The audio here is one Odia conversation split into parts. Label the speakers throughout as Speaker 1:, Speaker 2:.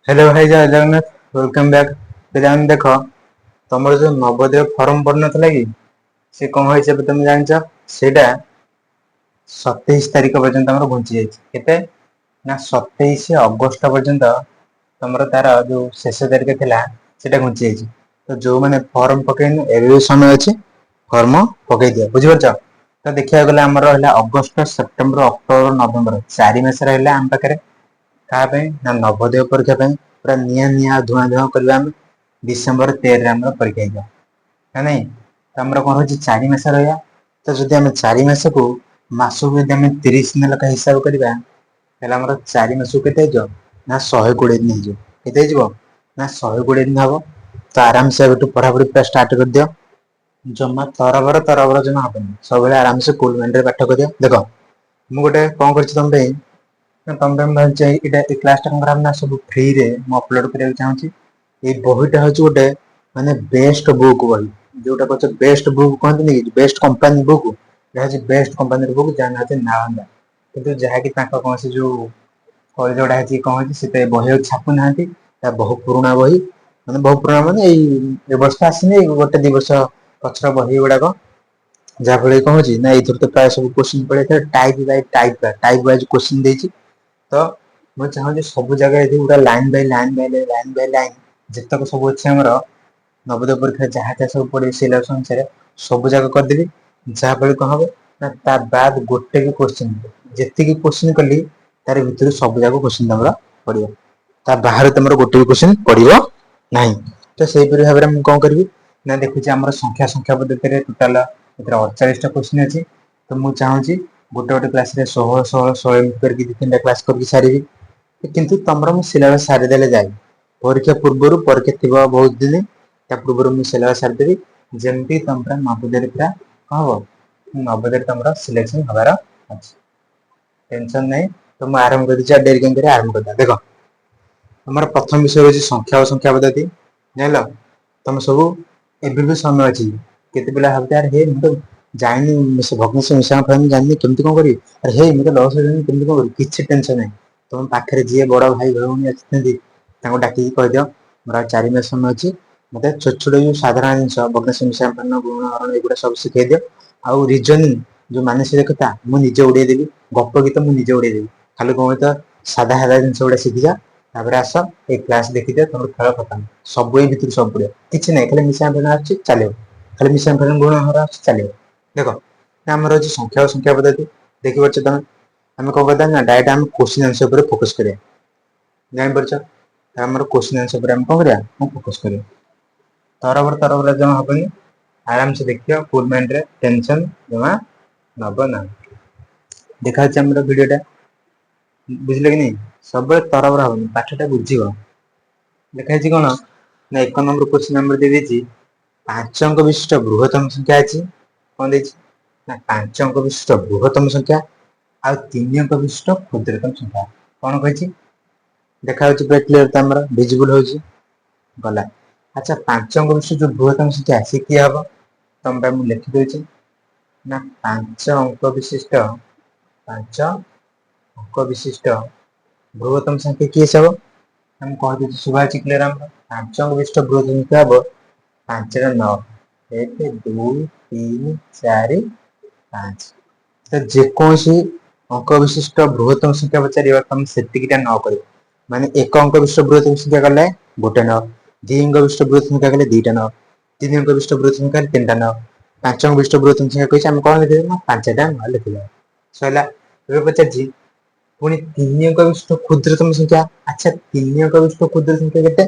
Speaker 1: हेलो भाई जय जगन्नाथ। Welcome back. पिलाମାନେ ଦେଖ ତମର ଯୋଉ ନବୋଦୟ ଫର୍ମ ପଡିନଥିଲା କି ସେ କଣ ହେଇଛି ଏବେ ତମେ ଜାଣିଛ? ସେଇଟା 27 ତାରିଖ ପର୍ଯ୍ୟନ୍ତ ଆମର ଘୁଞ୍ଚି ଯାଇଛି। କେତେ ନା 27 ଅଗଷ୍ଟ ପର୍ଯ୍ୟନ୍ତ ତମର ତାର ଯୋଉ ଶେଷ ତାରିଖ ଥିଲା ସେଇଟା ଘୁଞ୍ଚି ଯାଇଛି। ତ ଯୋଉମାନେ ଫର୍ମ ପକେଇନ ଏବେ ବି ସମୟ ଅଛି, ଫର୍ମ ପକେଇ ଦିଅ। ବୁଝିପାରୁଛ? ତ ଦେଖିବାକୁ ଗଲେ ଆମର ରହିଲା ଅଗଷ୍ଟ, ସେପ୍ଟେମ୍ବର, ଅକ୍ଟୋବର, ନଭେମ୍ବର 4 ମାସ ରହିଲା ଆମ ପାଖରେ। କାହା ପାଇଁ ନା ନବୋଦୟ ପରୀକ୍ଷା ପାଇଁ ପୁରା ନିଆଁ ନିଆଁ ଧୂଆଁ ଧୂଆଁ କରିବା ଆମେ ଡିସେମ୍ବର 13ରେ ଆମର ପରୀକ୍ଷା ହେଇଯିବ ନା ନାଇଁ। ତ ଆମର କଣ ହଉଛି 4 ମାସ ରହିବା। ତ ଯଦି ଆମେ 4 ମାସକୁ ମାସକୁ ଯଦି ଆମେ 30 ଦିନ ଲେଖା ହିସାବ କରିବା ତାହେଲେ ଆମର 4 ମାସକୁ କେତେ ହେଇଯିବ ନା 120 ଦିନ ହେଇଯିବ। କେତେ ହେଇଯିବ ନା 120 ଦିନ ହବ। ତ ଆରାମସେ ଏବେଠୁ ପଢାପଢି ପୁରା ଷ୍ଟାର୍ଟ କରିଦିଅ। ଜମା ତରବର ଜମା ହବନି। ସବୁବେଳେ ଆରାମସେ କୁଲ ମାଇଣ୍ଡରେ ପାଠ କରିବ। ଦେଖ ମୁଁ ଗୋଟେ କଣ କରିଛି ତମ ପାଇଁ, ତମ ପାଇଁ ମୁଁ ଭାବିଛି ଏଇ କ୍ଲାସଟା କଣ କରାହବ ନା ସବୁ ଫ୍ରିରେ ମୁଁ ଅପଲୋଡ କରିବାକୁ ଚାହୁଁଛି। ଏଇ ବହିଟା ହଉଛି ଗୋଟେ ମାନେ ବେଷ୍ଟ ବୁକ୍ ବହି। ଯୋଉଟା କହୁଛ ବେଷ୍ଟ ବୁକ୍ କହନ୍ତିନି କି ବେଷ୍ଟ କମ୍ପାନୀ ବୁକ୍, ଏହା ହଉଛି ବେଷ୍ଟ କମ୍ପାନୀର ବୁକ୍ ଯାହା ନାଁ ହଉଛି ନାଳନ୍ଦା। କିନ୍ତୁ ଯାହାକି ତାଙ୍କ କୌଣସି ଯୋଉ କଳିଯୋଡା ହେଇଛି କଣ ହେଇଛି ସେ ବହି ଆଉ ଛାପୁ ନାହାନ୍ତି। ତା ବହୁ ପୁରୁଣା ବହି, ମାନେ ବହୁତ ପୁରୁଣା ମାନେ ଏଇ ଏ ବର୍ଷ ଆସିନି ଗୋଟେ ଦି ବର୍ଷ ପଛର ବହି ଗୁଡାକ। ଯାହା ଫଳରେ କଣ ହଉଛି ନା ଏଇଥିରୁ ତ ପ୍ରାୟ ସବୁ କୋଶ୍ଚିନ୍ ପଳେଇଆସିବ ଟାଇପ ୱାଇଜ କୋଶ୍ଚିନ୍ ଦେଇଛି। ତ ମୁଁ ଚାହୁଁଛି ସବୁ ଜାଗାରେ ଯଦି ଗୋଟେ ଲାଇନ ବାଇ ଲାଇନ ଯେତକ ସବୁ ଅଛି ଆମର ନବୋଦୟ ପରୀକ୍ଷା ଯାହା ଯାହା ସବୁ ପଡିବ ସିଲାବସ ଅନୁସାରେ ସବୁ ଯାକ କରିଦେବି। ଯାହା ଫଳରେ କଣ ହବ ନା ତା ବାଦ ଗୋଟେ ବି କୋଶ୍ଚିନ୍ ଯେତିକି କୋଶ୍ଚିନ୍ କଲି ତାର ଭିତରୁ ସବୁ ଯାକ କୋଶ୍ଚିନ୍ ତମର ପଡିବ। ତା ବାହାରେ ତମର ଗୋଟେ ବି କୋଶ୍ଚିନ୍ ପଡିବ ନାହିଁ। ତ ସେଇପରି ଭାବରେ ମୁଁ କଣ କରିବି ନା ଦେଖୁଛି ଆମର ସଂଖ୍ୟା ପଦ୍ଧତିରେ ଟୋଟାଲ ଏଥିରେ 48ଟା କୋଶ୍ଚିନ୍ ଅଛି। ତ ମୁଁ ଚାହୁଁଛି ଗୋଟେ କ୍ଲାସରେ 16 ଏମିତି କରିକି 2-3ଟା କ୍ଲାସ କରିକି ସାରିବି। କିନ୍ତୁ ତମର ମୁଁ ସିଲାବସ ସାରିଦେଲେ ଯାଇ ପରୀକ୍ଷା ପୂର୍ବରୁ ପରୀକ୍ଷା ଥିବ ବହୁତ ଦିନ ତା ପୂର୍ବରୁ ମୁଁ ସିଲାବସ ସାରିଦେବି। ଯେମିତି ତମ ପୁରା ନବୋଦୟରେ ପୁରା କଣ ହବ ନବୋଦୟରେ ତମର ସିଲେକ୍ସନ ହବାର ଅଛି। ଟେନସନ ନାହିଁ। ତ ମୁଁ ଆରମ୍ଭ କରିଛି ଆଉ ଡେରି କାଇଁ କରିବା ଆରମ୍ଭ କରିଦେବା। ଦେଖ ଆମର ପ୍ରଥମ ବିଷୟ ହଉଛି ସଂଖ୍ୟା ଓ ସଂଖ୍ୟା ପଦ୍ଧତି। ଜାଣିଲ ତମେ ସବୁ ଏବେ ବି ସମୟ ଅଛି। କେତେ ପିଲା ଭାବୁଥିବେ ଆରେ ହେ ମୁଁ ତ ଜାଣିନି ଭଗ୍ନାଂଶ ମିଶାଣ ଫେଡାଣ ଜାଣିନି କେମିତି କଣ କରିବି। ଆରେ ହେଇ ମୁଁ ତ ଲସାଗୁ ଜାଣିନି କେମିତି କଣ କରିବି। କିଛି ଟେନସନ ନାହିଁ। ତମ ପାଖରେ ଯିଏ ବଡ ଭାଇ ଭଉଣୀ ଅଛନ୍ତି ତାଙ୍କୁ ଡାକିକି କହିଦିଅ ମୋର ଆଉ 4 ମାସ ସମୟ ଅଛି। ମତେ ଛୋଟ ଛୋଟ ଯୋଉ ସାଧାରଣ ଜିନିଷ ଭଗ୍ନାଂଶ ମିଶାଣ ଫେଡାଣ ଗୁଣନ ହରଣ ଏଗୁଡା ସବୁ ଶିଖେଇ ଦିଅ। ଆଉ ରିଜନିଂ ଯୋଉ ମାନସିକତା ମୁଁ ନିଜେ ଉଡେଇଦେବି। ଗପ ଗୀତ ମୁଁ ନିଜେ ଉଡେଇଦେବି। ଖାଲି କଣ ତ ସାଧା ଜିନିଷ ଗୁଡା ଶିଖିଯାଅ। ତାପରେ ଆସ ଏଇ କ୍ଲାସ ଦେଖିଦିଅ ତମର ଖେଳ ଖତମ। ସବୁ ଏଇ ଭିତରୁ ସବୁ ପଡିବ କିଛି ନାହିଁ ଖାଲି ମିଶାଣ ଫେଡାଣ ଆସୁଛି ଚାଲିବ। ଖାଲି ମିଶାଣ ଫେଡାଣ ଗୁଣନ ହର ଆସୁଛି ଚାଲିବ। ଦେଖ ଆମର ଅଛି ସଂଖ୍ୟା ଓ ସଂଖ୍ୟା ପଦ୍ଧତି ଦେଖିପାରୁଛ ତମେ। ଆମେ କଣ କରିବା ନା ଡାଇରେକ୍ଟ ଆମେ କୋଶ୍ଚିନ୍ ଆନ୍ସର ଉପରେ ଫୋକସ କରିବା। ଜାଣିପାରୁଛ ଆମର କୋଶ୍ଚିନ୍ ଆନ୍ସର ଉପରେ ଆମେ କଣ କରିବା ଫୋକସ କରିବା। ତରବର ଜମା ହବନି। ଆରାମସେ ଦେଖିବ କୁଲ ମାଇଣ୍ଡରେ ଟେନସନ ଜମା ନବ ନାହିଁ। ଦେଖାଯାଉଛି ଆମର ଭିଡିଓ ଟା ବୁଝିଲେ କି ନାଇଁ ସବୁବେଳେ ତରବର ହବନି ପାଠ ଟା ବୁଝିବ। ଲେଖା ହେଇଛି କଣ ନା 1 ନମ୍ବର କୋଶ୍ଚିନ୍ ଆମର ଦେଇଦେଇଛି 5 ଅଙ୍କ ବିଶିଷ୍ଟ ବୃହତ୍ତମ ସଂଖ୍ୟା ଅଛି। କଣ ଦେଇଛି ନା 5 ଅଙ୍କ ବିଶିଷ୍ଟ ବୃହତ୍ତମ ସଂଖ୍ୟା ଆଉ 3 ଅଙ୍କ ବିଶିଷ୍ଟ କ୍ଷୁଦ୍ରତମ ସଂଖ୍ୟା। କଣ କହିଛି ଦେଖା ଯାଉଛି ପୁରା କ୍ଲିୟର ତ ଆମର ଭିଜିବୁଲ ହଉଛି ଗଲା। ଆଚ୍ଛା 5 ଅଙ୍କ ବିଶିଷ୍ଟ ଯୋଉ ବୃହତ୍ତମ ସଂଖ୍ୟା ସେ କିଏ ହବ ତମ ପାଇଁ ମୁଁ ଲେଖିଦଉଛି। ନା 5 ଅଙ୍କ ବିଶିଷ୍ଟ 5 ଅଙ୍କ ବିଶିଷ୍ଟ ବୃହତ୍ତମ ସଂଖ୍ୟା କିଏ ସେ ହବ। ମୁଁ କହିଦଉଛି ଶୁଭାଯାଉଛି କ୍ଲିୟର ଆମର 5 ଅଙ୍କ ବିଶିଷ୍ଟ ବୃହତ୍ତମ ସଂଖ୍ୟା ହବ 5 ରେ 9 1 2 3 4 5। ତ ଯେକୌଣସି ଅଙ୍କ ବିଶିଷ୍ଟ ବୃହତ୍ତମ ସଂଖ୍ୟା ପଚାରିବ ତମେ ସେତିକିଟା ନ କରିବ। ମାନେ 1 ଅଙ୍କ ବିଶିଷ୍ଟ ବୃହତ୍ତମ ସଂଖ୍ୟା କଲେ ଗୋଟେ ନ, 2 ଅଙ୍କ ବିଶିଷ୍ଟ ବୃହତ୍ତମ ସଂଖ୍ୟା କଲେ ଦିଟା ନ, 3 ଅଙ୍କ ବିଶିଷ୍ଟ ବୃହତ୍ତମ ସଂଖ୍ୟା କଲେ ତିନିଟା ନ, 5 ଅଙ୍କ ବିଶିଷ୍ଟ ବୃହତ୍ତମ ସଂଖ୍ୟା କହିଛି ଆମେ କଣ ଲେଖିଦେବା ନା 5ଟା ନ ଲେଖିଦେବା ସଇଲା। ଏବେ ପଚାରିଛି ପୁଣି 3 ଅଙ୍କ ବିଶିଷ୍ଟ କ୍ଷୁଦ୍ରତମ ସଂଖ୍ୟା। ଆଚ୍ଛା 3 ଅଙ୍କ ବିଶିଷ୍ଟ କ୍ଷୁଦ୍ର ସଂଖ୍ୟା କେତେ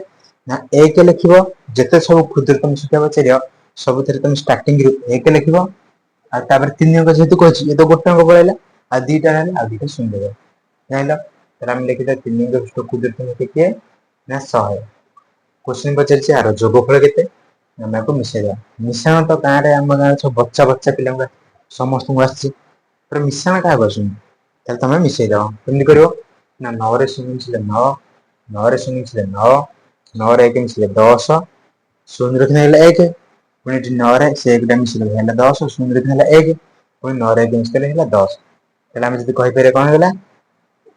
Speaker 1: ନା 1 ଲେଖିବ। ଯେତେ ସବୁ କ୍ଷୁଦ୍ରତମ ସଂଖ୍ୟା ପଚାରିବ ସବୁଥିରେ ତମେ ଷ୍ଟାର୍ଟିଂ ରୁ 1 ଲେଖିବ। ଆଉ ତାପରେ 3 ଅଙ୍କ ଯେହେତୁ କହିଛି ଇଏ ତ ଗୋଟେ ଅଙ୍କ ପଳେଇଲା ଆଉ ଦିଟା ରହିଲା ଆଉ ଦିଟା ଶୂନ୍ୟ ରହିବ। ଜାଣିଲ ତାହେଲେ ଆମେ ଲେଖିଦବା 3 ଅଙ୍କ ବିଶିଷ୍ଟ କ୍ଷୁଦ୍ରତମ ସଂଖ୍ୟା କିଏ ନା 100। କୋଶ୍ଚିନ୍ ପଚାରିଛି ଆର ଯୋଗଫଳ କେତେ ଆମେ ଆକୁ ମିଶେଇବା। ମିଶାଣ ତ ଗାଁରେ ଆମ ଗାଁରେ ସବୁ ବଚା ପିଲାଙ୍କୁ ସମସ୍ତଙ୍କୁ ଆସିଛି। ମିଶାଣ କାହାକୁ ଆସୁନି ତାହେଲେ ତମେ ମିଶେଇଦବ। କେମିତି କରିବ ନା 9 ରେ 0 ମିଶିଲେ 9, 9 ରେ 0 ମିଶିଲେ 9, 9 ରେ 1 ମିଶିଲେ 10, 0 ରେ 0 ହେଲେ 1 ପୁଣି ଏଠି 9 ରେ ସେ 1 ଟା ମିଶିଲେ ହେଲା 10, 0 ରେ ହେଲା 1 ପୁଣି 9 ରେ 1 ମିଶିଲେ ହେଲା 10। ତାହେଲେ ଆମେ ଯଦି କହିପାରିବା କଣ ହେଇଗଲା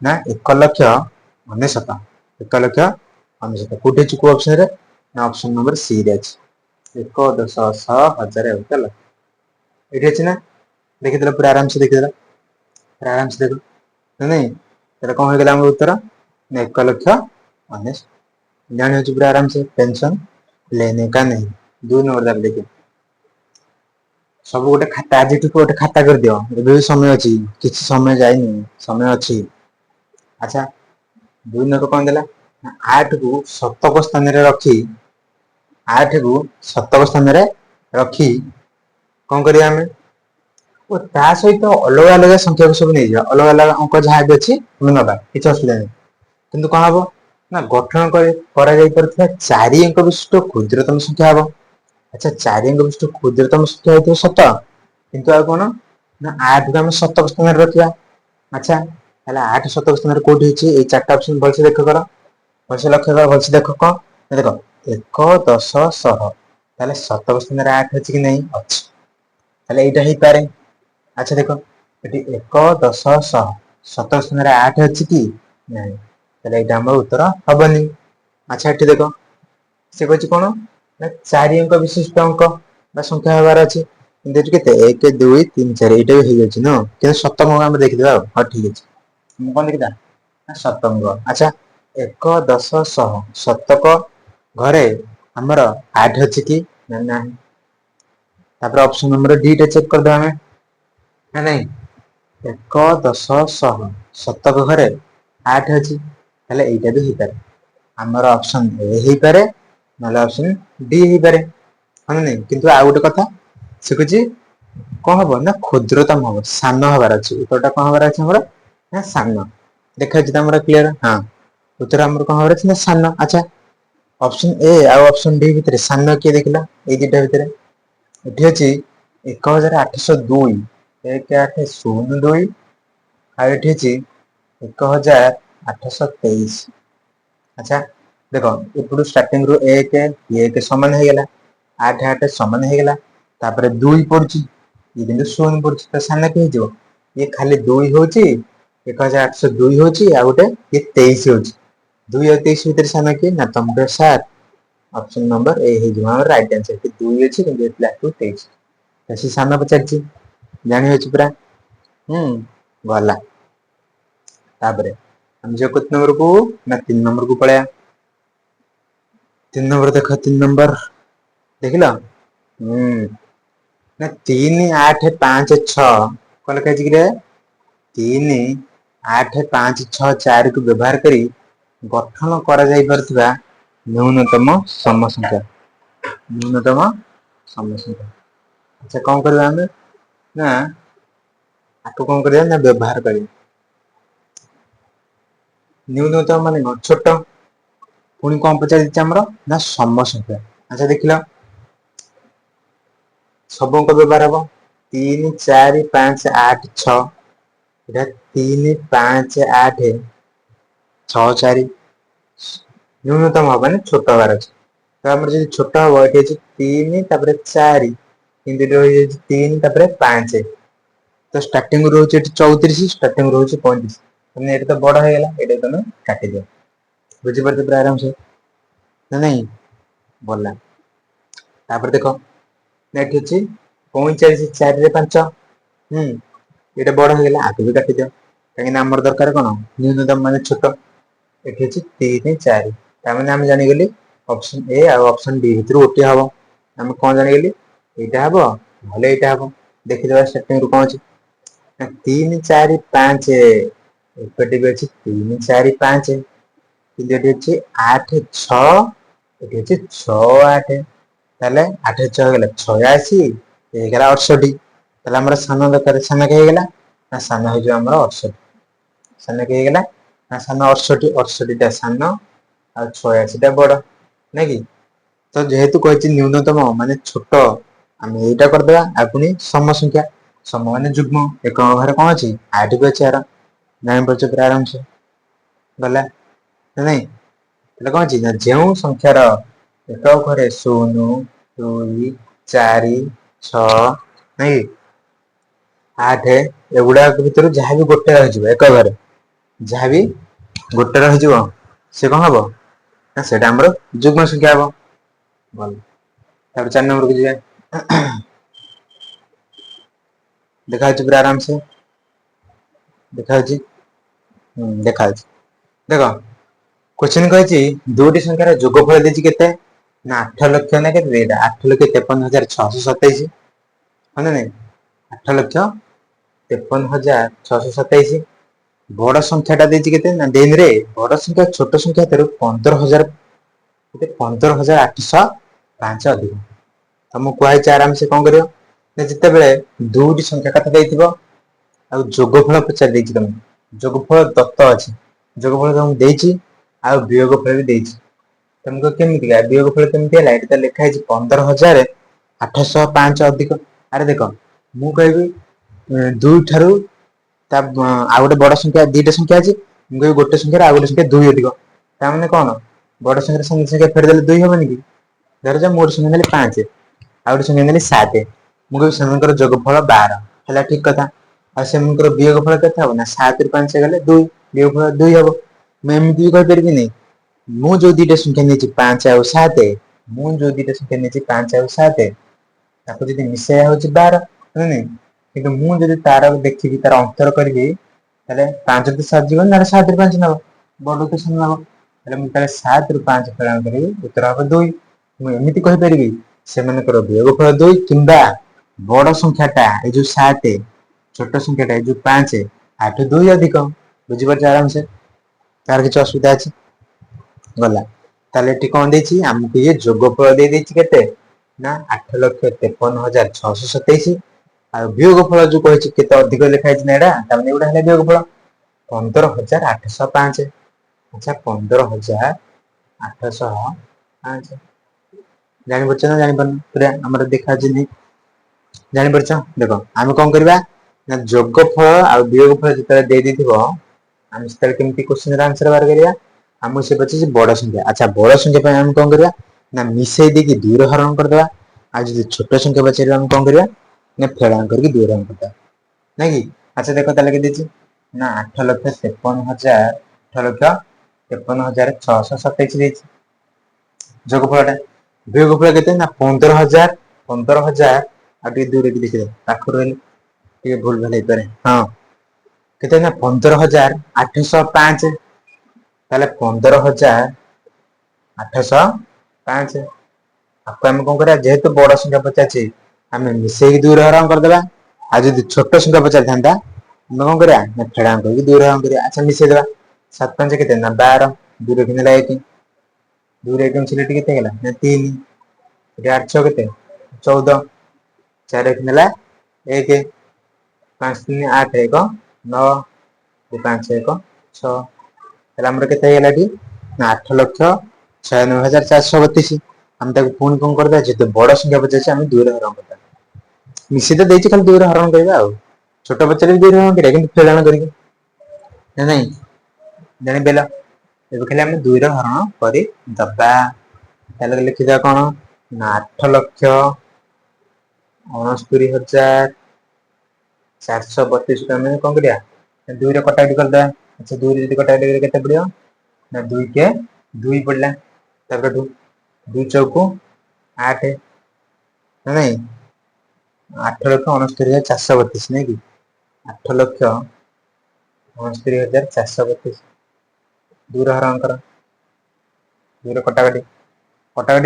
Speaker 1: ନା 1,99,000। 1,99,000 ଅନେଶତ କୋଉଠି ଅଛି କୋଉ ଅପସନ ରେ ନା ଅପସନ ନମ୍ବର ସି ରେ ଅଛି 1 10 ଶହ ହଜାର ହେଲା ଏଠି ଅଛି ନା ଦେଖିଦେଲ ପୁରା ଆରାମସେ ଦେଖିଦେଲ ଆରାମସେ ଦେଖ ନାଇଁ ତାହେଲେ କଣ ହେଇଗଲା ଆମର ଉତ୍ତର 1,00,000 ଜାଣି ହଉଛି ପୁରା ଆରାମ ସେ ଟେंशन लेने का नहीं 2 नंबर दाब देखिए ସବୁ ଗୋଟେ ଖାତା ଆଜିଠୁ ଗୋଟେ ଖାତା କରିଦିଅ ଏବେ ବି ସମୟ ଅଛି କିଛି ସମୟ ଯାଇନି ସମୟ ଅଛି ଆଚ୍ଛା 2 ନମ୍ବର କଣ ଦେଲା 8 କୁ ଶତକ ସ୍ଥାନରେ ରଖି 8 କୁ ଶତକ ସ୍ଥାନରେ ରଖି କଣ କରିବା ଆମେ ଓ ତା ସହିତ ଅଲଗା ଅଲଗା ସଂଖ୍ୟାକୁ ସବୁ ନେଇଯିବା ଅଲଗା ଅଲଗା ଅଙ୍କ ଯାହା ବି ଅଛି ଆମେ ନବା କିଛି ଅସୁବିଧା ନାହିଁ କିନ୍ତୁ କଣ ହବ ନା ଗଠନ କରାଯାଇ ପାରୁଥିବା 4 ଅଙ୍କ ବିଶିଷ୍ଟ କ୍ଷୁଦ୍ରତମ ସଂଖ୍ୟା ହବ ଆଚ୍ଛା 4 ଅଙ୍କ ବିଶିଷ୍ଟ କ୍ଷୁଦ୍ରତମ ସଂଖ୍ୟା ହେଇଥିବ ସତ କିନ୍ତୁ ଆଉ କଣ ନା 8 କୁ ଆମେ ଶତକ ସ୍ଥାନରେ ରଖିବା ଆଚ୍ଛା ତାହେଲେ 8 ଶତକ ସ୍ଥାନରେ କୋଉଠି ହେଇଛି ଏଇ 4ଟା ଅପସନ ଭଲସେ ଲକ୍ଷ୍ୟ କର ଭଲସେ ଲକ୍ଷ୍ୟ କର ଭଲସେ ଦେଖ କଣ ଦେଖ 1 10 ଶହ ତାହେଲେ ଶତକ ସ୍ଥାନରେ 8 ଅଛି କି ନାଇଁ ଅଛି ତାହେଲେ ଏଇଟା ହେଇପାରେ ଆଚ୍ଛା ଦେଖ ଏଠି 1 10 ଶହ ଶତକ ସ୍ଥାନରେ 8 ଅଛି କି ନାଇଁ ତାହେଲେ ଏଇଟା ଆମର ଉତ୍ତର ହବନି ଆଚ୍ଛା ଏଠି ଦେଖ ସେ କହୁଛି କଣ ନା 4 ଅଙ୍କ ବିଶିଷ୍ଟ ଅଙ୍କ ବା ସଂଖ୍ୟା ହେବାର ଅଛି କିନ୍ତୁ ଏଠି କେତେ 1 2 3 4 ଏଇଟା ବି ହେଇଯାଉଛି ନୁହଁ କିନ୍ତୁ ସପ୍ତମ ଆମେ ଦେଖିଦବା ଆଉ ହଉ ଠିକ ଅଛି ମୁଁ କଣ ଦେଖିବା ନା ସପ୍ତମ ଆଚ୍ଛା 1 10 ଶହ ଶତକ ଘରେ ଆମର 8 ଅଛି କି ନା ନାହିଁ ତାପରେ ଅପସନ ନମ୍ବର ଦିଟା ଚେକ୍ କରିଦବା ଆମେ ନା ନାଇଁ 1 10 ଶହ ଶତକ ଘରେ 8 ଅଛି ତାହେଲେ ଏଇଟା ବି ହେଇପାରେ ଆମର ଅପସନ ଏ ହେଇପାରେ ନହେଲେ ଅପସନ ଡି ହେଇପାରେ ହଁ ନାଇଁ କିନ୍ତୁ ଆଉ ଗୋଟେ କଥା ସେ କହୁଛି କଣ ହବ ନା କ୍ଷୁଦ୍ରତମ ହବ ସାନ ହବାର ଅଛି ଉତ୍ତରଟା କଣ ହବାର ଅଛି ଆମର ନା ସାନ ଦେଖାଯାଉଛି ତ ଆମର କ୍ଲିୟର ହଁ ଉତ୍ତର ଆମର କଣ ହବାର ଅଛି ନା ସାନ ଆଚ୍ଛା ଅପସନ ଏ ଆଉ ଅପସନ ଡି ଭିତରେ ସାନ କିଏ ଦେଖିଲ ଏଇ ଦିଟା ଭିତରେ ଏଠି ଅଛି 1802 1802 ଆଉ ଏଠି ଅଛି 1823 ଆଚ୍ଛା ଦେଖ ଏପଟୁ ଷ୍ଟାର୍ଟିଂ ରୁ 1 ସମାନ ହେଇଗଲା 8 8 ସମାନ ହେଇଗଲା ତାପରେ 2 ପଡୁଛି ଇଏ କିନ୍ତୁ ଶୂନ ପଡୁଛି ତ ସାନ କିଏ ହେଇଯିବ ଇଏ ଖାଲି 2 ହଉଛି 1802 ହଉଛି ଆଉ ଗୋଟେ ଇଏ 23 ହଉଛି 2 ଆଉ 23 ଭିତରେ ସାନ କିଏ ନା ତମର ସାତ ଅପସନ ନମ୍ବର ଏ ହେଇଯିବ ଆମର ରାଇଟ ଆନ୍ସର 2 ଅଛି କିନ୍ତୁ ଏଠି ଲେଖା ହେଇଛି 23 ବେଶୀ ସାନ ପଚାରିଛି ଜାଣି ହଉଛି ପୁରା ଗଲା ତାପରେ ଆମେ ଯିବା କେତେ ନମ୍ବରକୁ ନା 3 ନମ୍ବରକୁ ପଳେଇବା 3 ନମ୍ବର ଦେଖ 3 ନମ୍ବର ଦେଖିଲ ନା 3 8 5 6 କଣ ଲେଖା ହେଇଛି କିରେ 3 8 5 6 4 କୁ ବ୍ୟବହାର କରି ଗଠନ କରାଯାଇ ପାରୁଥିବା ନ୍ୟୁନତମ ସମ ସଂଖ୍ୟା ନ୍ୟୁନତମ ସମ ସଂଖ୍ୟା ଆଚ୍ଛା କଣ କରିବା ଆମେ ନା ଆକୁ କଣ କରିବା ନା ବ୍ୟବହାର କରିବା ନ୍ୟୁନତମ ମାନେ କଣ ଛୋଟ ପୁଣି କଣ ପଚାରିଛି ଆମର ନା ସମ ସଂଖ୍ୟା ଆଚ୍ଛା ଦେଖିଲ ସବୁ ଅଙ୍କ ବ୍ୟବହାର ହବ 3 4 5 8 6 ଏଟା 3 5 8 6 4 ନ୍ୟୁନତମ ହବ ମାନେ ଛୋଟ ହବାର ଅଛି ତ ଆମର ଯଦି ଛୋଟ ହବ ଏଠି ଅଛି 3 ତାପରେ 4 କିନ୍ତୁ ଏଠି ରହିଯାଉଛି 3 ତାପରେ 5 ତ ଷ୍ଟାର୍ଟିଂ ରହୁଛି ଏଠି 34 ଷ୍ଟାର୍ଟିଂ ରହୁଛି 35 ମାନେ ଏଇଟା ତ ବଡ ହେଇଗଲା ଏଇଟା ତମେ କାଟିଦିଅ ବୁଝିପାରୁଛ ପୁରା ଆରାମସେ ନା ନାଇଁ ଗଲା ତାପରେ ଦେଖ ଏଠି ଅଛି 45 4 ରେ 5 ଏଇଟା ବଡ ହେଇଗଲା ଆକୁ ବି କାଟିଦିଅ କାହିଁକିନା ଆମର ଦରକାର କଣ ନ୍ୟୁନତମ ମାନେ ଛୋଟ ଏଠି ଅଛି 3 4 ତାମାନେ ଆମେ ଜାଣିଗଲେ ଅପସନ ଏ ଆଉ ଅପସନ ଡି ଭିତରୁ ଗୋଟିଏ ହବ ଆମେ କଣ ଜାଣିଗଲି ଏଇଟା ହବ ନହେଲେ ଏଇଟା ହବ ଦେଖିଦବା ଷ୍ଟାର୍ଟିଂ ରୁ କଣ ଅଛି 3 4 5 ଏପଟେ ବି ଅଛି 3 4 5 କିନ୍ତୁ ଏଠି ଅଛି 8 6 ଏଠି ଅଛି 6 8 ତାହେଲେ 8 6 ହେଇଗଲା 86 ହେଇଗଲା 68 ତାହେଲେ ଆମର ସାନ ଦରକାର ସାନ କିଏ ହେଇଗଲା ନା ସାନ ହେଇଯିବ ଆମର 68 ସାନ କିଏ ହେଇଗଲା ନା ସାନ 68 68 ଟା ସାନ ଆଉ 86 ଟା ବଡ ନାଇଁ କି ତ ଯେହେତୁ କହିଛି ନ୍ୟୁନତମ ମାନେ ଛୋଟ ଆମେ ଏଇଟା କରିଦବା ଆଉ ପୁଣି ସମ ସଂଖ୍ୟା ସମ ମାନେ ଯୁଗ୍ମ ଏକକ ଘରେ କଣ ଅଛି 8 ବି ଅଛି ଆର ଜାଣିପାରୁଛ ପୁରା ଆରାମସେ ଗଲା ନା ନାଇଁ ହେଲେ କଣ ଅଛି ନା ଯେଉଁ ସଂଖ୍ୟାର ଏକକ ଘରେ 0 2 4 6 ନାଇଁ କି 8 ଏଗୁଡାକ ଭିତରୁ ଯାହାବି ଗୋଟେ ରହିଯିବ ଏକ ଘରେ ଯାହାବି ଗୋଟେ ରହିଯିବ ସେ କଣ ହବ ନା ସେଇଟା ଆମର ଯୁଗ୍ମ ସଂଖ୍ୟା ହବ। ଭଲ ତାପରେ 4 ନମ୍ବରକୁ ଯିବା। ଦେଖାଯାଉଛି ପୁରା ଆରାମସେ ଦେଖାଯାଉଛି। ଦେଖାଯାଉଛି ଦେଖ କୋଶ୍ଚିନ କହିଛି ଦୁଇଟି ସଂଖ୍ୟାର ଯୋଗଫଳ ଦେଇଛି କେତେ ନା 8,00,000 ନା କେତେ ଏଇଟା 8,53,627 ହଁ ନା ନାଇଁ 8,53,627 ବଡ ସଂଖ୍ୟା ଟା ଦେଇଛି କେତେ ନା ଦେଇନିରେ ବଡ ସଂଖ୍ୟା ଛୋଟ ସଂଖ୍ୟା ଠାରୁ 15,805 ଅଧିକ। ତମକୁ କୁହାଯାଇଛି ଆରାମସେ କଣ କରିବ ନା ଯେତେବେଳେ ଦୁଇଟି ସଂଖ୍ୟା କଥା ଦେଇଥିବ ଆଉ ଯୋଗଫଳ ପଚାରି ଦେଇଛି ତମକୁ ଯୋଗଫଳ ଦତ୍ତ ଅଛି ଯୋଗଫଳ ତମକୁ ଦେଇଛି ଆଉ ବିୟୋଗ ଫଳ ବି ଦେଇଛି। ତମକୁ କେମିତିକା ବିୟୋଗ ଫଳ କେମିତି ହେଲା ଏଠି ତ ଲେଖା ହେଇଛି 15,805 ଅଧିକ ଆରେ ଦେଖ ମୁଁ କହିବି ଦୁଇ ଠାରୁ ତା ଆଉ ଗୋଟେ ବଡ ସଂଖ୍ୟା ଦିଟା ସଂଖ୍ୟା ଅଛି ମୁଁ କହିବି ଗୋଟେ ସଂଖ୍ୟାରେ ଆଉ ଗୋଟେ ସଂଖ୍ୟା 2 ଅଧିକ ତାମାନେ କଣ ବଡ ସଂଖ୍ୟାର ସାଙ୍ଗେ ସାଙ୍ଗେ ଫେଡେଦେଲେ 2 ହବନି କି ଧରାଯାଉ ମୁଁ ଗୋଟେ ସଂଖ୍ୟା ନେଲି 5 ଆଉ ଗୋଟେ ସଂଖ୍ୟା ନେଲି 7 ମୁଁ କହିବି ସେମାନଙ୍କର ଯୋଗଫଳ 12 ହେଲା ଠିକ କଥା। ଆଉ ସେମାନଙ୍କର ବିୟୋଗ ଫଳ କେତେ ହବ ନା 7 ରୁ 5 ଗଲେ 2 ବିୟୋଗ ଫଳ 2 ହବ। ମୁଁ ଏମିତି ବି କହିପାରିବିନି ମୁଁ ଯୋଉ ଦିଟା ସଂଖ୍ୟା ନେଇଛି 5 ଆଉ 7 ମୁଁ ଯୋଉ ଦିଟା ସଂଖ୍ୟା ନେଇଛି 5 ଆଉ 7 ତାକୁ ଯଦି ମିଶେଇବା ହଉଛି 12 ହଁ ନାଇଁ କିନ୍ତୁ ମୁଁ ଯଦି ତାର ଦେଖିବି ତାର ଅନ୍ତର କରିବି ତାହେଲେ 5 ରୁ 7 ଯିବନି ନହେଲେ 7 ରୁ 5 ନବ ବଡ କୋଶ୍ଚିନ୍ ନବ। ତାହେଲେ ମୁଁ ତାହେଲେ 7 ରୁ 5 ଫେଡାନ କରିବି ଉତ୍ତର ହବ 2। ମୁଁ ଏମିତି କହିପାରିବି ସେମାନଙ୍କର ବିୟୋଗ ଫଳ 2 କିମ୍ବା ବଡ ସଂଖ୍ୟା ଟା ଏଇ ଯୋଉ 7 ଛୋଟ ସଂଖ୍ୟାଟା ଏଇ ଯୋଉ 5 ଆଠୁ 2 ଅଧିକ ବୁଝିପାରୁଛ ଆରାମସେ ତାର କିଛି ଅସୁବିଧା ଅଛି ଗଲା ତାହେଲେ ଏଠି କଣ ଦେଇଛି ଆମକୁ ଇଏ ଯୋଗଫଳ ଦେଇଛି କେତେ ନା 8,53,627 ଆଉ ବିୟୋଗ ଫଳ ଯୋଉ କହିଛି କେତେ ଅଧିକ ଲେଖା ହେଇଛି ନା ଏଇଟା ତାମାନେ ଏଗୁଡା ହେଲା ବିୟୋଗ ଫଳ 15,805 ଆଚ୍ଛା 15,805 ଜାଣିପାରୁଛ ନା ଜାଣିପାରୁନ ପୁରା ଆମର ଦେଖାଉଛି ନି ଜାଣିପାରୁଛ ଦେଖ ଆମେ କଣ କରିବା ନା ଯୋଗ ଫଳ ଆଉ ବିୟୋଗ ଫଳ ଯେତେବେଳେ ଦେଇଦେଇଥିବ ଆମେ ସେତେବେଳେ କେମିତି କୋଶ୍ଚିନର ଆନ୍ସର ବାହାର କରିବା ଆମକୁ ସେ ପଚାରିଛି ବଡ ସଂଖ୍ୟା ଆଚ୍ଛା ବଡ ସଂଖ୍ୟା ପାଇଁ ଆମେ କଣ କରିବା ନା ମିଶେଇ ଦେଇକି 2 ରେ ହରଣ କରିଦବା ଆଉ ଯଦି ଛୋଟ ସଂଖ୍ୟା ପଚାରିବ ଆମେ କଣ କରିବା ନା ଫେଡାନ କରିକି 2 ରେ ହରଣ କରିଦବା ନାଇଁ କି ଆଚ୍ଛା ଦେଖ ତାହେଲେ କେତେ ଦେଇଛି ନା 8,53,627 ଦେଇଛି ଯୋଗ ଫଳଟା ବିୟୋଗ ଫଳ କେତେ ନା 15,000 ଆଉ ଟିକେ ଦୂରେଇକି ଦେଖିଦବା ପାଖରୁ ରହିଲେ ଟିକେ ଭୁଲ ଭାଲ ହେଇପାରେ ହଁ କେତେ ନା 15,805 ତାହେଲେ 15,805 ଆକୁ ଆମେ କଣ କରିବା ଯେହେତୁ ବଡ ସଂଖ୍ୟା ପଚାରିଛି ଆମେ ମିଶେଇକି 2 ରେ ହରଣ କରିଦବା ଆଉ ଯଦି ଛୋଟ ସଂଖ୍ୟା ପଚାରିଥାନ୍ତା ଆମେ କଣ କରିବା ନା ଫେଡାନ କରିକି 2 ରେ ହରଣ କରିବା ଆଚ୍ଛା ମିଶେଇଦବା 7 5 କେତେ ନା 12 2 ରେ 1 ନେଲା 1 2 ରେ 1 ମିଶେଇଲେ ଏଠି କେତେ ହେଲା ନା 3 ଏଠି 8 6 କେତେ 14 4 1 ନେଲା 1 5 3 8 1 9 5 1 6 ତାହେଲେ ଆମର କେତେ ହେଇଗଲା ଏଠି ନା 8,96,432 ଆମେ ତାକୁ ପୁଣି କଣ କରିଦବା ଯେହେତୁ ବଡ ସଂଖ୍ୟା ପଚାରିଛି ଆମେ 2 ରେ ହରଣ କରିଦବା ମିଶେଇ ତ ଦେଇଛି ଖାଲି 2 ରେ ହରଣ କରିବା ଆଉ ଛୋଟ ପଚାରିଲେ ବି 2 ରେ ହରଣ କରିବା କିନ୍ତୁ ଫେଡାନ କରିକି ନା ନାଇଁ ଜାଣିପାରିଲ ଏବେ ଖାଲି ଆମେ 2 ରେ ହରଣ କରିଦବା ତାହେଲେ ଲେଖିଦବା କଣ ନା 8,69,432 କୁ ଆମେ କଣ କରିବା 2 ରେ କଟାକଟି କରିଦବା ଆଚ୍ଛା 2 ରେ ଯଦି କଟାକଟି କରିବା କେତେ ପଡିବ ନା 2 କେ 2 ପଡିଲା ତାପରଠୁ 2 ଚଉକୁ 8 ନା ନାଇଁ 8,69,432 ନାଇଁ କି 8,69,432 2 ରେ ହରଣ କର 2 ରେ କଟାକଟି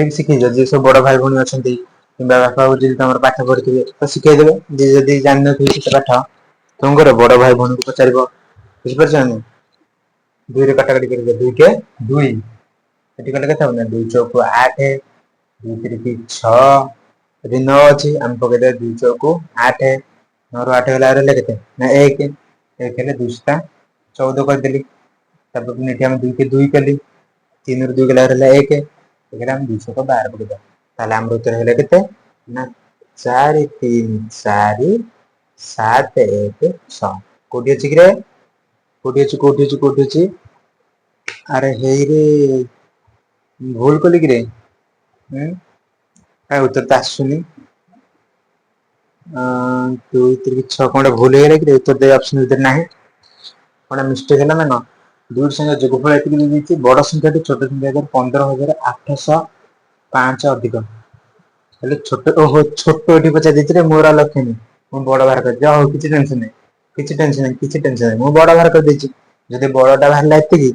Speaker 1: ବି ଶିଖିଛ ଯିଏ ସବୁ ବଡ ଭାଇ ଭଉଣୀ ଅଛନ୍ତି କିମ୍ବା ବାପା ଯଦି ତମର ପାଠ ପଢିଥିବେ ତ ଶିଖେଇଦେବେ ଯିଏ ଯଦି ଜାଣିନଥିବେ ସେତେ ପାଠ କଣ କରିବ ବଡ ଭାଇ ଭଉଣୀଙ୍କୁ ପଚାରିବ ବୁଝିପାରୁଛ ନା ନାଇଁ 2 ରେ କଟାକଟି କରିବ 2 କେ 2 ଏଠି କଲେ କେତେ ହବ ନା 2 ଚଉକୁ 8 2 ତିରିକି 6 ଏଠି 9 ଅଛି ଆମେ ପକେଇଦବା 2 ଚଉକୁ 8 9 ରୁ 8 ଗଲା ରହିଲା କେତେ ନା 1 ହେଲେ 2 ଶତା 14 କରିଦେଲି ତାପରେ ପୁଣି ଏଠି ଆମେ 2 କେ 2 କଲି 3 ରୁ 2 ଗଲା ରହିଲା 1 ଏଥିରେ ଆମେ 2 ଶତ 12 ପକେଇଦବା ତାହେଲେ ଆମର ଉତ୍ତର ହେଲା କେତେ ନା 4 3 4 7 1 6 କୋଉଠି ଅଛି କିରେ କୋଉଠି ଅଛି ଆରେ ହେଇରେ ଭୁଲ କଲି କିରେ କାଇଁ ଉତ୍ତର ତ ଆସୁନି 2 3 6 କଣ ଗୋଟେ ଭୁଲ ହେଇଗଲା କି ଉତ୍ତର ଦେବା ଅପସନ ଭିତରେ ନାହିଁ କଣ ମିଷ୍ଟେକ୍ ହେଲା ନା କଣ ଦୁଇଟି ସଂଖ୍ୟା ଯୋଗଫଳ ଏତିକି ଦେଇଛି, ବଡ ସଂଖ୍ୟାଟି ଛୋଟ ସଂଖ୍ୟା 15,805 ଅଧିକ। ହେଲେ ଛୋଟ ଏଠି ପଚାରି ଦେଇଛି ରେ, ମୋର ଆଉ ଲକ୍ଷ୍ୟ ନାହିଁ, ମୁଁ ବଡ ବାହାର କରିଛି। ହଉ କିଛି ଟେନସନ ନାହିଁ, କିଛି ଟେନସନ ନାହିଁ, ମୁଁ ବଡ ବାହାର କରିଦେଇଛି। ଯଦି ବଡଟା ବାହାରିଲା ଏତିକି,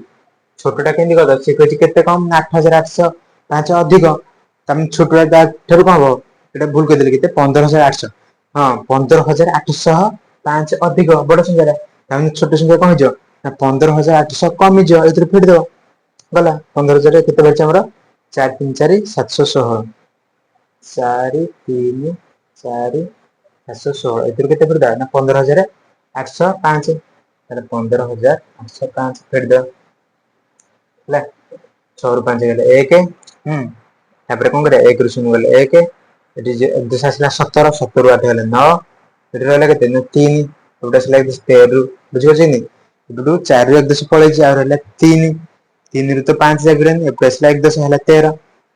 Speaker 1: ଛୋଟଟା କେମିତି କରିବ? ସେ କହିଛି କେତେ କମ ନା 8,805 ଅଧିକ। ତାମାନେ ଛୋଟଟା ତା ଠାରୁ କଣ ହବ? ଏଇଟା ଭୁଲ କରିଦେଲି, କେତେ 15,800। ହଁ 15,805 ଅଧିକ ବଡ ସଂଖ୍ୟାଟା, ତାମାନେ ଛୋଟ ସଂଖ୍ୟା କଣ ହେଇଯିବ ନା 15,800 କମିଯିବ, ଏଥିରେ ଫେଡ ଦବ। ଗଲା 15,000 କେତେ ବାହାରିଛି ଆମର? 4 3 4 716, 4 3 4 716, ଏଥିରୁ କେତେ ଫେଡ ଦବା ନା 15,805। ତାହେଲେ 15,805 ଫେଡିଦବା ହେଲା। 6 ରୁ 5 ଗଲେ 1, ତାପରେ କଣ କରିବା? 1 ରୁ 0 ଗଲେ 1, ଏଠି ଆସିଲା 17, 17 ରୁ 8 ଗଲେ 9, ଏଠି ରହିଲା କେତେ ନା 3, ଏପଟେ ଆସିଲା 13, ବୁଝିପାରୁଛନ୍ତି? ଏପଟୁ 4 ରୁ 1 ଦଶ ପଳେଇଛି, ଆଉ ରହିଲା 3, 3 ରୁ ତ 5 ଯାଇପାରିବନି, ଏପଟେ ଆସିଲା 1 ଦଶ ହେଲା 13,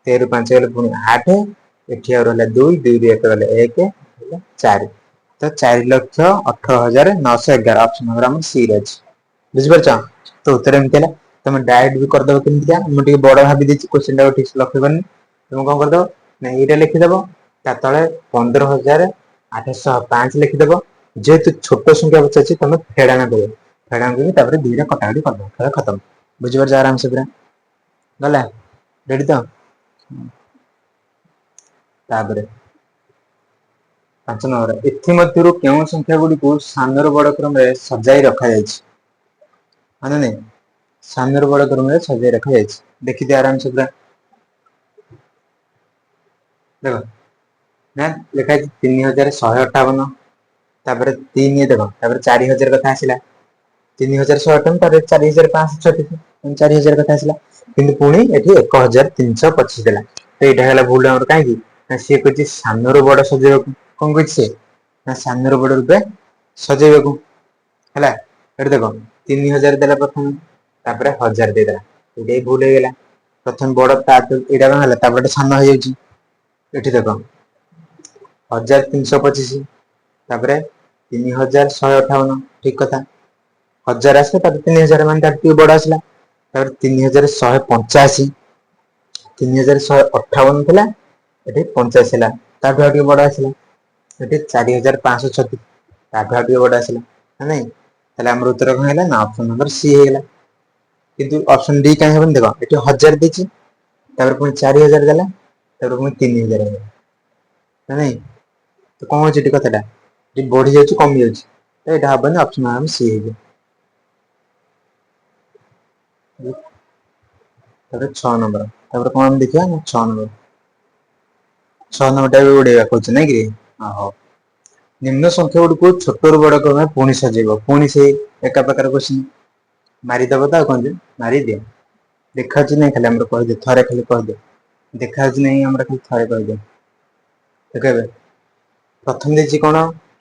Speaker 1: 13 ରୁ 5 ଗଲେ ପୁଣି 8, ଏଠି ଆଉ ରହିଲା 2, 2 ରୁ 1 ଗଲେ 1, 4, ତ 4,18,911 ଅପସନ ନମ୍ବର ଆମର ସି ରେ ଅଛି। ବୁଝିପାରୁଛ? ତ ଉତ୍ତର ଏମିତି ହେଲା। ତମେ ଡାଇରେକ୍ଟ ବି କରିଦବ କେମିତିକା, ମୁଁ ଟିକେ ବଡ ଭାବି ଦେଇଛି, କୋଶ୍ଚିନ ଟାକୁ ଠିକ ସେ ଲକ୍ଷ୍ୟ କରିନି। ତମେ କଣ କରିଦବ ନା ଏଇଟା ଲେଖିଦବ, ତା ତଳେ 15,805 ଲେଖିଦବ। ଯେହେତୁ ଛୋଟ ସଂଖ୍ୟା ପଚାରିଛି, ତମେ ଫେଡାଣ କରିବ, ଫେଡାଣ କରିକି ତାପରେ 2 ରେ କଟାକଟି କରିଦବ, ଖେଳ ଖତମ। ବୁଝିପାରୁଛ ଆରାମସେ ପୁରା? ଗଲା ରେଡି ତ? ତାପରେ 5 ନମ୍ବର, ଏଥିମଧ୍ୟରୁ କେଉଁ ସଂଖ୍ୟା ଗୁଡିକୁ ସାନରୁ ବଡ କ୍ରମରେ ସଜାଇ ରଖାଯାଇଛି? ହଁ ନା ନାଇଁ? ସାନରୁ ବଡ କ୍ରମରେ ସଜାଇ ରଖାଯାଇଛି, ଦେଖିଦିଅ ଆରାମସେ ପୁରା। ଦେଖ ନା ଲେଖା ହେଇଛି 3,158, ତାପରେ 3 ଦେଖ, ତାପରେ 4,000 କଥା ଆସିଲା, 3,158 ତାପରେ 4,536, 4,000 କଥା ଆସିଲା, କିନ୍ତୁ ପୁଣି ଏଠି 1,325 ଦେଲା। ତ ଏଇଟା ହେଲା ଭୁଲ ଆମର। କାହିଁକି ନା ସିଏ କହିଛି ସାନରୁ ବଡ ସଜେଇବାକୁ। କଣ କହିଛି ସେ ନା ସାନରୁ ବଡ ରୂପେ ସଜେଇବାକୁ ହେଲା। ଏଠି ଦେଖ 3,000 ଦେଲା ପ୍ରଥମେ, ତାପରେ 1,000 ଦେଇଦେଲା, ଏଇଟା ବି ଭୁଲ ହେଇଗଲା। ପ୍ରଥମେ ବଡ, ଏଇଟା କଣ ହେଲା ତାପରେ ସାନ ହେଇଯାଉଛି। ଏଠି ଦେଖ 1,325, ତାପରେ 3,158, ଠିକ କଥା। 1,000 ଆସିଲା, ତାପରେ 3,000 ମାନେ ତାର ଟିକେ ବଡ ଆସିଲା, ତାପରେ 3,185, 3,158 ଥିଲା, ଏଠି 85 ହେଲା, ତାଠୁ ଆଉ ଟିକେ ବଡ ଆସିଲା। ଏଠି 4,536, ତାଠୁ ଆଉ ଟିକେ ବଡ ଆସିଲା ନା ନାଇଁ? ତାହେଲେ ଆମର ଉତ୍ତର କଣ ହେଲା ନା ଅପସନ ନମ୍ବର ସି ହେଇଗଲା। କିନ୍ତୁ ଅପସନ ଡି କାହିଁ ହବନି? ଦେଖ ଏଠି 1,000 ଦେଇଛି, ତାପରେ ପୁଣି 4,000 ଦେଲା, ତାପରେ ପୁଣି 3,000 ହେଲା ନା ନାଇଁ? ତ କଣ ହଉଛି ଏଠି କଥାଟା? ଏଠି ବଢି ଯାଉଛି, କମି ଯାଉଛି, ତ ଏଇଟା ହବନି, ଅପସନ ନମ୍ବର ସି ହେଇଯିବ। ତାପରେ 6 ନମ୍ବର, ତାପରେ କଣ ଆମେ ଦେଖିବା ନା 6 ନମ୍ବର, 6 ନମ୍ବରଟା ବି ଉଡେଇବା କହୁଛି ନାଇଁ କି? ହଉ, ନିମ୍ନ ସଂଖ୍ୟା ଗୁଡିକୁ ଛୋଟରୁ ବଡ କ୍ରମରେ ପୁଣି ସଜେଇବ। ପୁଣି ସେଇ ଏକା ପ୍ରକାର କୋଶ୍ଚିନ୍ ମାରିଦବ ତ, ଆଉ କଣ ଯେ ମାରିଦିଅ। ଦେଖାଉଛି ନାଇଁ ଖାଲି ଆମର କହିଦିଅ, ଥରେ ଖାଲି କହିଦିଅ, ଦେଖାଉଛି ନାଇଁ ଆମର ଖାଲି ଥରେ କହିଦିଅ। ଦେଖ ଏବେ ପ୍ରଥମ ଦେଇଛି କଣ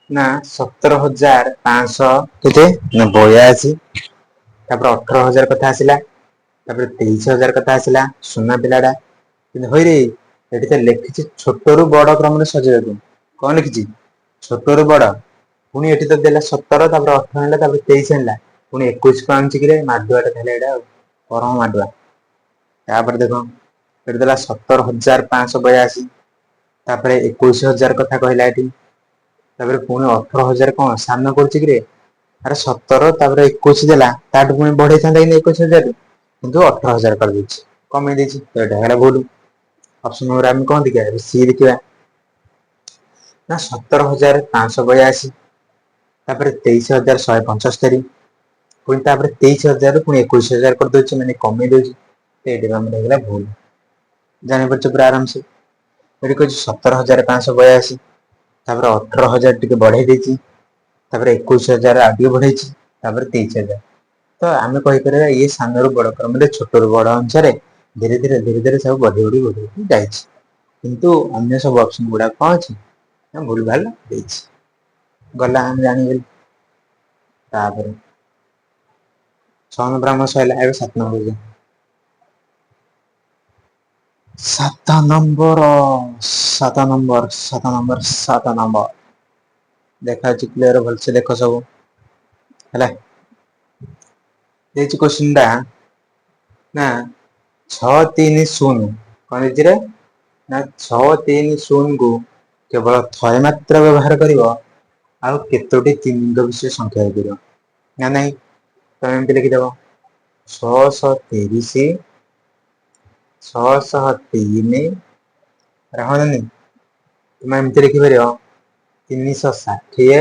Speaker 1: ନା 17,500 କେତେ ନା 82, ତାପରେ 18,000 କଥା ଆସିଲା, ତାପରେ 23,000 କଥା ଆସିଲା, ସୁନା ପିଲାଟା। କିନ୍ତୁ ହଇରେ ଏଠି ତ ଲେଖିଛି ଛୋଟରୁ ବଡ କ୍ରମରେ ସଜେଇବାକୁ। କଣ ଲେଖିଛି? ଛୋଟରୁ ବଡ। ପୁଣି ଏଠି ତ ଦେଲା 17, ତାପରେ 18 ଆଣିଲା, ତାପରେ 23 ଆଣିଲା, ପୁଣି 21 କୁ ଆଣୁଛି କିରେ, ମାଡୁଆଟା ତାହେଲେ ଏଇଟା ଆଉ ପରମ ମାଡୁଆ। ତାପରେ ଦେଖ ଏଠି ଦେଲା 17,582, ତାପରେ 21,000 କଥା କହିଲା ଏଠି, ତାପରେ ପୁଣି 18,000 କଣ ସାନ କରୁଛି କିରେ? ଆରେ 17 ତାପରେ 21 ଦେଲା, ତାଠୁ ପୁଣି ବଢେଇଥାନ୍ତା କି 21,000, କିନ୍ତୁ 18,000 କରିଦେଇଛି, କମେଇ ଦେଇଛି, ତ ଏଇଟା ହେଲା ଭୁଲ। ଅପସନ ନମ୍ବର ଆମେ କଣ ଦେଖିବା? ସି ଦେଖିବା ନା 17,582, ତାପରେ 23,175, ପୁଣି ତାପରେ 23,000 ପୁଣି 21,000 କରିଦଉଛି, ମାନେ କମେଇ ଦଉଛି, ଏଇଟା ଆମର ହେଇଗଲା ଭୁଲ। ଜାଣିପାରୁଛ ପୁରା ଆରାମସେ। ଏଠି କହିଛି 17,582, ତାପରେ 18,000 ଟିକେ ବଢେଇ ଦେଇଛି, ତାପରେ 21,000 ଆଉ ଟିକେ ବଢେଇଛି, ତାପରେ 23,000। ତ ଆମେ କହିପାରିବା ଇଏ ସାନରୁ ବଡ କ୍ରମରେ ଛୋଟରୁ ବଡ ଅନୁସାରେ ଧୀରେ ଧୀରେ ଧୀରେ ଧୀରେ ସବୁ ବଢି ବଢି ବଢି ବଢି ଯାଇଛି। କିନ୍ତୁ ଅନ୍ୟ ସବୁ ଅପସନ ଗୁଡା କଣ ଅଛି ନା ଭୁଲ ଭାଲ ଦେଇଛି। ଗଲା ଆମେ ଜାଣିଗଲୁ। ତାପରେ 6 ନମ୍ବର ଆମର ସଇଲା, ଏବେ 7 ନମ୍ବର ଯିବା। 7 ନମ୍ବର, 7 ନମ୍ବର, 7 ନମ୍ବର, 7 ନମ୍ବର ଦେଖାଯାଉଛି କ୍ଲିୟର, ଭଲସେ ଦେଖ ସବୁ ହେଲା। ଦେଇଛି क्वेश्चन ଟା ନା 630 କଣ ହେଇଛି ରେ ନା 630 କୁ କେବଳ ଥରେ ମାତ୍ର ବ୍ୟବହାର କରିବ ଆଉ କେତୋଟି ତିନି ଲିଙ୍ଗ ବିଶିଷ୍ଟ ସଂଖ୍ୟା ହେଇପାରିବ ନା ନାହିଁ ତମେ ଏମିତି ଲେଖିଦବ 630 603 ରହନି ତୁମେ ଏମିତି ଲେଖିପାରିବ 360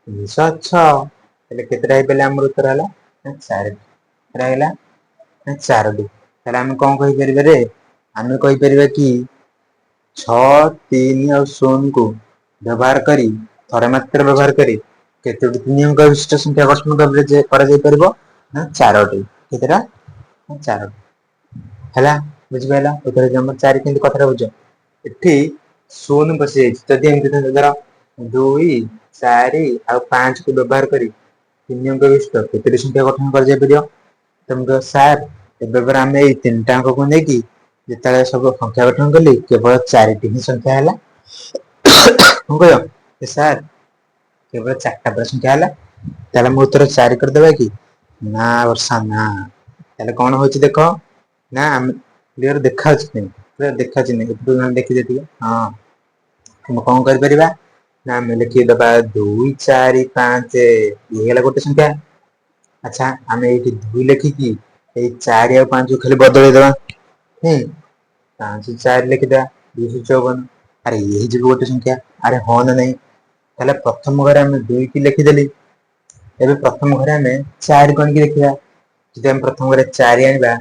Speaker 1: 306 ହେଲେ କେତେଟା ହେଇପାରିଲା ଆମର ଉତ୍ତର ହେଲା 4ଟି କେତେଟା ହେଲା 4ଟି ତାହେଲେ ଆମେ କଣ କହିପାରିବା ରେ ଆମେ କହିପାରିବା କି 6 3 ଆଉ 0 କୁ ବ୍ୟବହାର କରି ଥରେ ମାତ୍ର ବ୍ୟବହାର କରି କେତୋଟି ତିନି ଅଙ୍କ ବିଶିଷ୍ଟ ସଂଖ୍ୟା ଗଠନ କରାଯାଇ ପାରିବ ନା 4ଟି କେତେଟା 4ଟି ହେଲା ବୁଝିପାରିଲ ଏଥର ଆମର 4 କେମିତି କଥାଟା ବୁଝ ଏଠି 0 ପଶିଯାଇଛି ଯଦି ଏମିତି ଧର 2 4 ଆଉ 5 କୁ ବ୍ୟବହାର କରି ତିନି ଅଙ୍କ ବିଶିଷ୍ଟ କେତୋଟି ସଂଖ୍ୟା ଗଠନ କରାଯାଇ ପାରିବ ତମେ କହିବ ସାର୍ ଏବେ ପରା ଆମେ ଏଇ ତିନିଟା ଅଙ୍କକୁ ନେଇକି ଯେତେବେଳେ ସବୁ ସଂଖ୍ୟା ଗଠନ କଲି କେବଳ 4ଟି ହିଁ ସଂଖ୍ୟା ହେଲା କଣ କହିବ ସାର୍ କେବଳ 4ଟା ପରା ସଂଖ୍ୟା ହେଲା ତାହେଲେ ମୁଁ ଉତ୍ତର 4 କରିଦେବା କି ନା ବର୍ଷା ନା ତାହେଲେ କଣ ହଉଛି ଦେଖ ନା ଆମେ କ୍ଲିୟର ଦେଖାଉଛି କି ନାଇଁ ଦେଖାଛି ନାଇଁ ଦେଖିଦେ ଟିକେ ହଁ ଆମେ କଣ କରିପାରିବା ନା ଆମେ ଲେଖିଦବା 2 4 5 ଇଏ ହେଇଗଲା ଗୋଟେ ସଂଖ୍ୟା ଆଚ୍ଛା ଆମେ ଏଇଠି 2 ଲେଖିକି ଏଇ 4 ଆଉ 5 କୁ ଖାଲି ବଦଳେଇଦବା 5 4 ଲେଖିଦବା 254 ଆରେ ଇଏ ହେଇଯିବ ଗୋଟେ ସଂଖ୍ୟା ଆରେ ହଁ ନା ନାଇଁ ତାହେଲେ ପ୍ରଥମ ଘରେ ଆମେ 2 କି ଲେଖିଦେଲି ଏବେ ପ୍ରଥମ ଘରେ ଆମେ 4 କରିକି ଦେଖିବା ଯଦି ଆମେ ପ୍ରଥମ ଘରେ 4 ଆଣିବା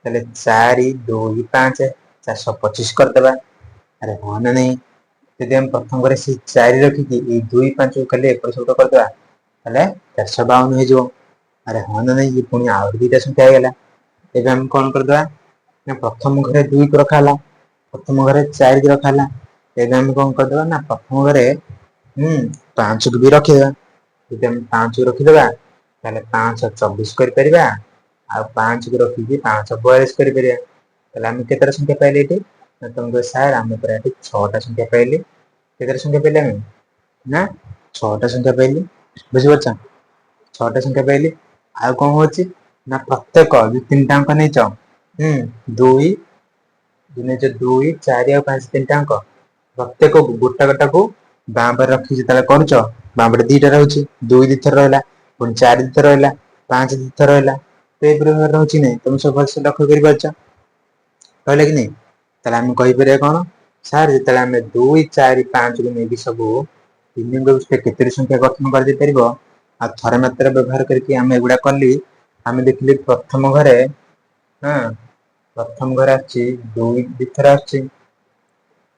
Speaker 1: ତାହେଲେ 4 2 5 425 କରିଦବା ଆରେ ହଁ ନା ନାଇଁ ଯଦି ଆମେ ପ୍ରଥମ ଘରେ ସେଇ 4 ରଖିକି ଏଇ 2 5 କୁ ଖାଲି ଏପଟ ସେପଟ କରିଦବା ତାହେଲେ 452 ହେଇଯିବ ଆରେ ହଁ ନା ନାଇଁ ପୁଣି ଆହୁରି ଦିଟା ସଂଖ୍ୟା ହେଇଗଲା ଏବେ ଆମେ କଣ କରିଦବା ନା ପ୍ରଥମ ଘରେ 2 କୁ ରଖା ହେଲା ପ୍ରଥମ ଘରେ 4 କୁ ରଖା ହେଲା ଏବେ ଆମେ କଣ କରିଦବା ନା ପ୍ରଥମ ଘରେ 5 କୁ ବି ରଖିଦବା ଯଦି ଆମେ 5 କୁ ରଖିଦବା ତାହେଲେ 5 24 କରିପାରିବା ଆଉ 5 କୁ ରଖିକି 5 42 କରିପାରିବା ତାହେଲେ ଆମେ କେତେଟା ସଂଖ୍ୟା ପାଇଲେ ଏଠି ତମେ କହିବ ସାର୍ ଆମେ ପରା ଏଠି 6ଟା ସଂଖ୍ୟା ପାଇଲେ କେତେଟା ସଂଖ୍ୟା ପାଇଲେ ଆମେ ନା 6ଟା ସଂଖ୍ୟା ପାଇଲେ ବୁଝିପାରୁଛ 6ଟା ସଂଖ୍ୟା ପାଇଲେ ଆଉ କଣ ହଉଛି ନା ପ୍ରତ୍ୟେକ ଯୋଉ ତିନିଟା ଅଙ୍କ ନେଇଛ 2 ନେଇଛ 2 4 ଆଉ 5 ତିନିଟା ଅଙ୍କ ପ୍ରତ୍ୟେକ ଗୋଟାକୁ ବାଁ ପଟେ ରଖିକି ଯେତେବେଳେ କରୁଛ ବାଁ ପଟେ 2ଟା ରହୁଛି 2 ଦି ଥର ରହିଲା ପୁଣି 4 ଦି ଥର ରହିଲା 5 ଦି ଥର ରହିଲା ତ ଏଇ ପ୍ରକାର ରହୁଛି ନାଇଁ ତମେ ସବୁ ଭଲସେ ଲକ୍ଷ୍ୟ କରିପାରୁଛ କହିଲେ କି ନାଇଁ ତାହେଲେ ଆମେ କହିପାରିବା କଣ ସାର୍ ଯେତେବେଳେ ଆମେ 2 4 5 କୁ ନେଇକି ସବୁ ତିନି ଅଙ୍କ ବିଶିଷ୍ଟ କେତୋଟି ସଂଖ୍ୟା ଗଠନ କରାଯାଇ ପାରିବ ଆଉ ଥରେ ମାତ୍ରା ବ୍ୟବହାର କରିକି ଆମେ ଏଗୁଡା କଲି ଆମେ ଦେଖିଲି ପ୍ରଥମ ଘରେ ପ୍ରଥମ ଘରେ ଆସିଛି 2 ଦି ଥର ଆସିଛି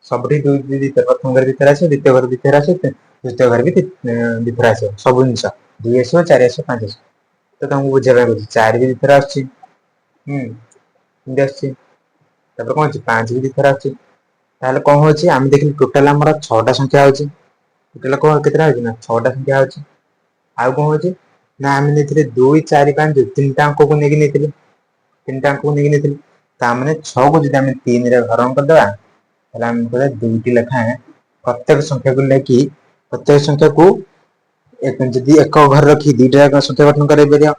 Speaker 1: ସବୁଠି 2 ଦି ଥର ପ୍ରଥମ ଘରେ 2 ଥର ଆସିବ ଦ୍ୱିତୀୟ ଘରେ 2 ଥର ଆସିବ ତୃତୀୟ ଘରେ ବି 2 ଥର ଆସିବ ସବୁ ଜିନିଷ 2 ଆସିବ 4 ଆସିବ 5 ଆସିବ ତ ତମକୁ ବୁଝେଇବା ପାଇଁ କହୁଛି 4 ବି 2 ଥର ଆସୁଛି ଏମିତି ଆସୁଛି ତାପରେ କଣ ଅଛି 5 ବି 2 ଥର ଆସୁଛି ତାହେଲେ କଣ ହଉଛି ଆମେ ଦେଖିଲି ଟୋଟାଲ ଆମର 6ଟା ସଂଖ୍ୟା ହଉଛି ଟୋଟାଲ କଣ କେତେଟା ହଉଛି ନା 6ଟା ସଂଖ୍ୟା ହଉଛି ଆଉ କଣ ହଉଛି ନା ଆମେ ନେଇଥିଲେ 2 4 5 ତିନିଟା ଅଙ୍କକୁ ନେଇକି ନେଇଥିଲେ ତିନିଟା ଅଙ୍କକୁ ନେଇକି ନେଇଥିଲି ତାମାନେ 6କୁ ଯଦି ଆମେ 3ରେ ହରଣ କରିଦବା ତାହେଲେ ଆମେ କହିବା 2ଟି ଲେଖାଏଁ ପ୍ରତ୍ୟେକ ସଂଖ୍ୟାକୁ ନେଇକି ପ୍ରତ୍ୟେକ ସଂଖ୍ୟାକୁ ଯଦି ଏକ ଘରେ ରଖି 2ଟା ଯାକ ସଂଖ୍ୟା ଗଠନ କରାଯାଇ ପାରିବ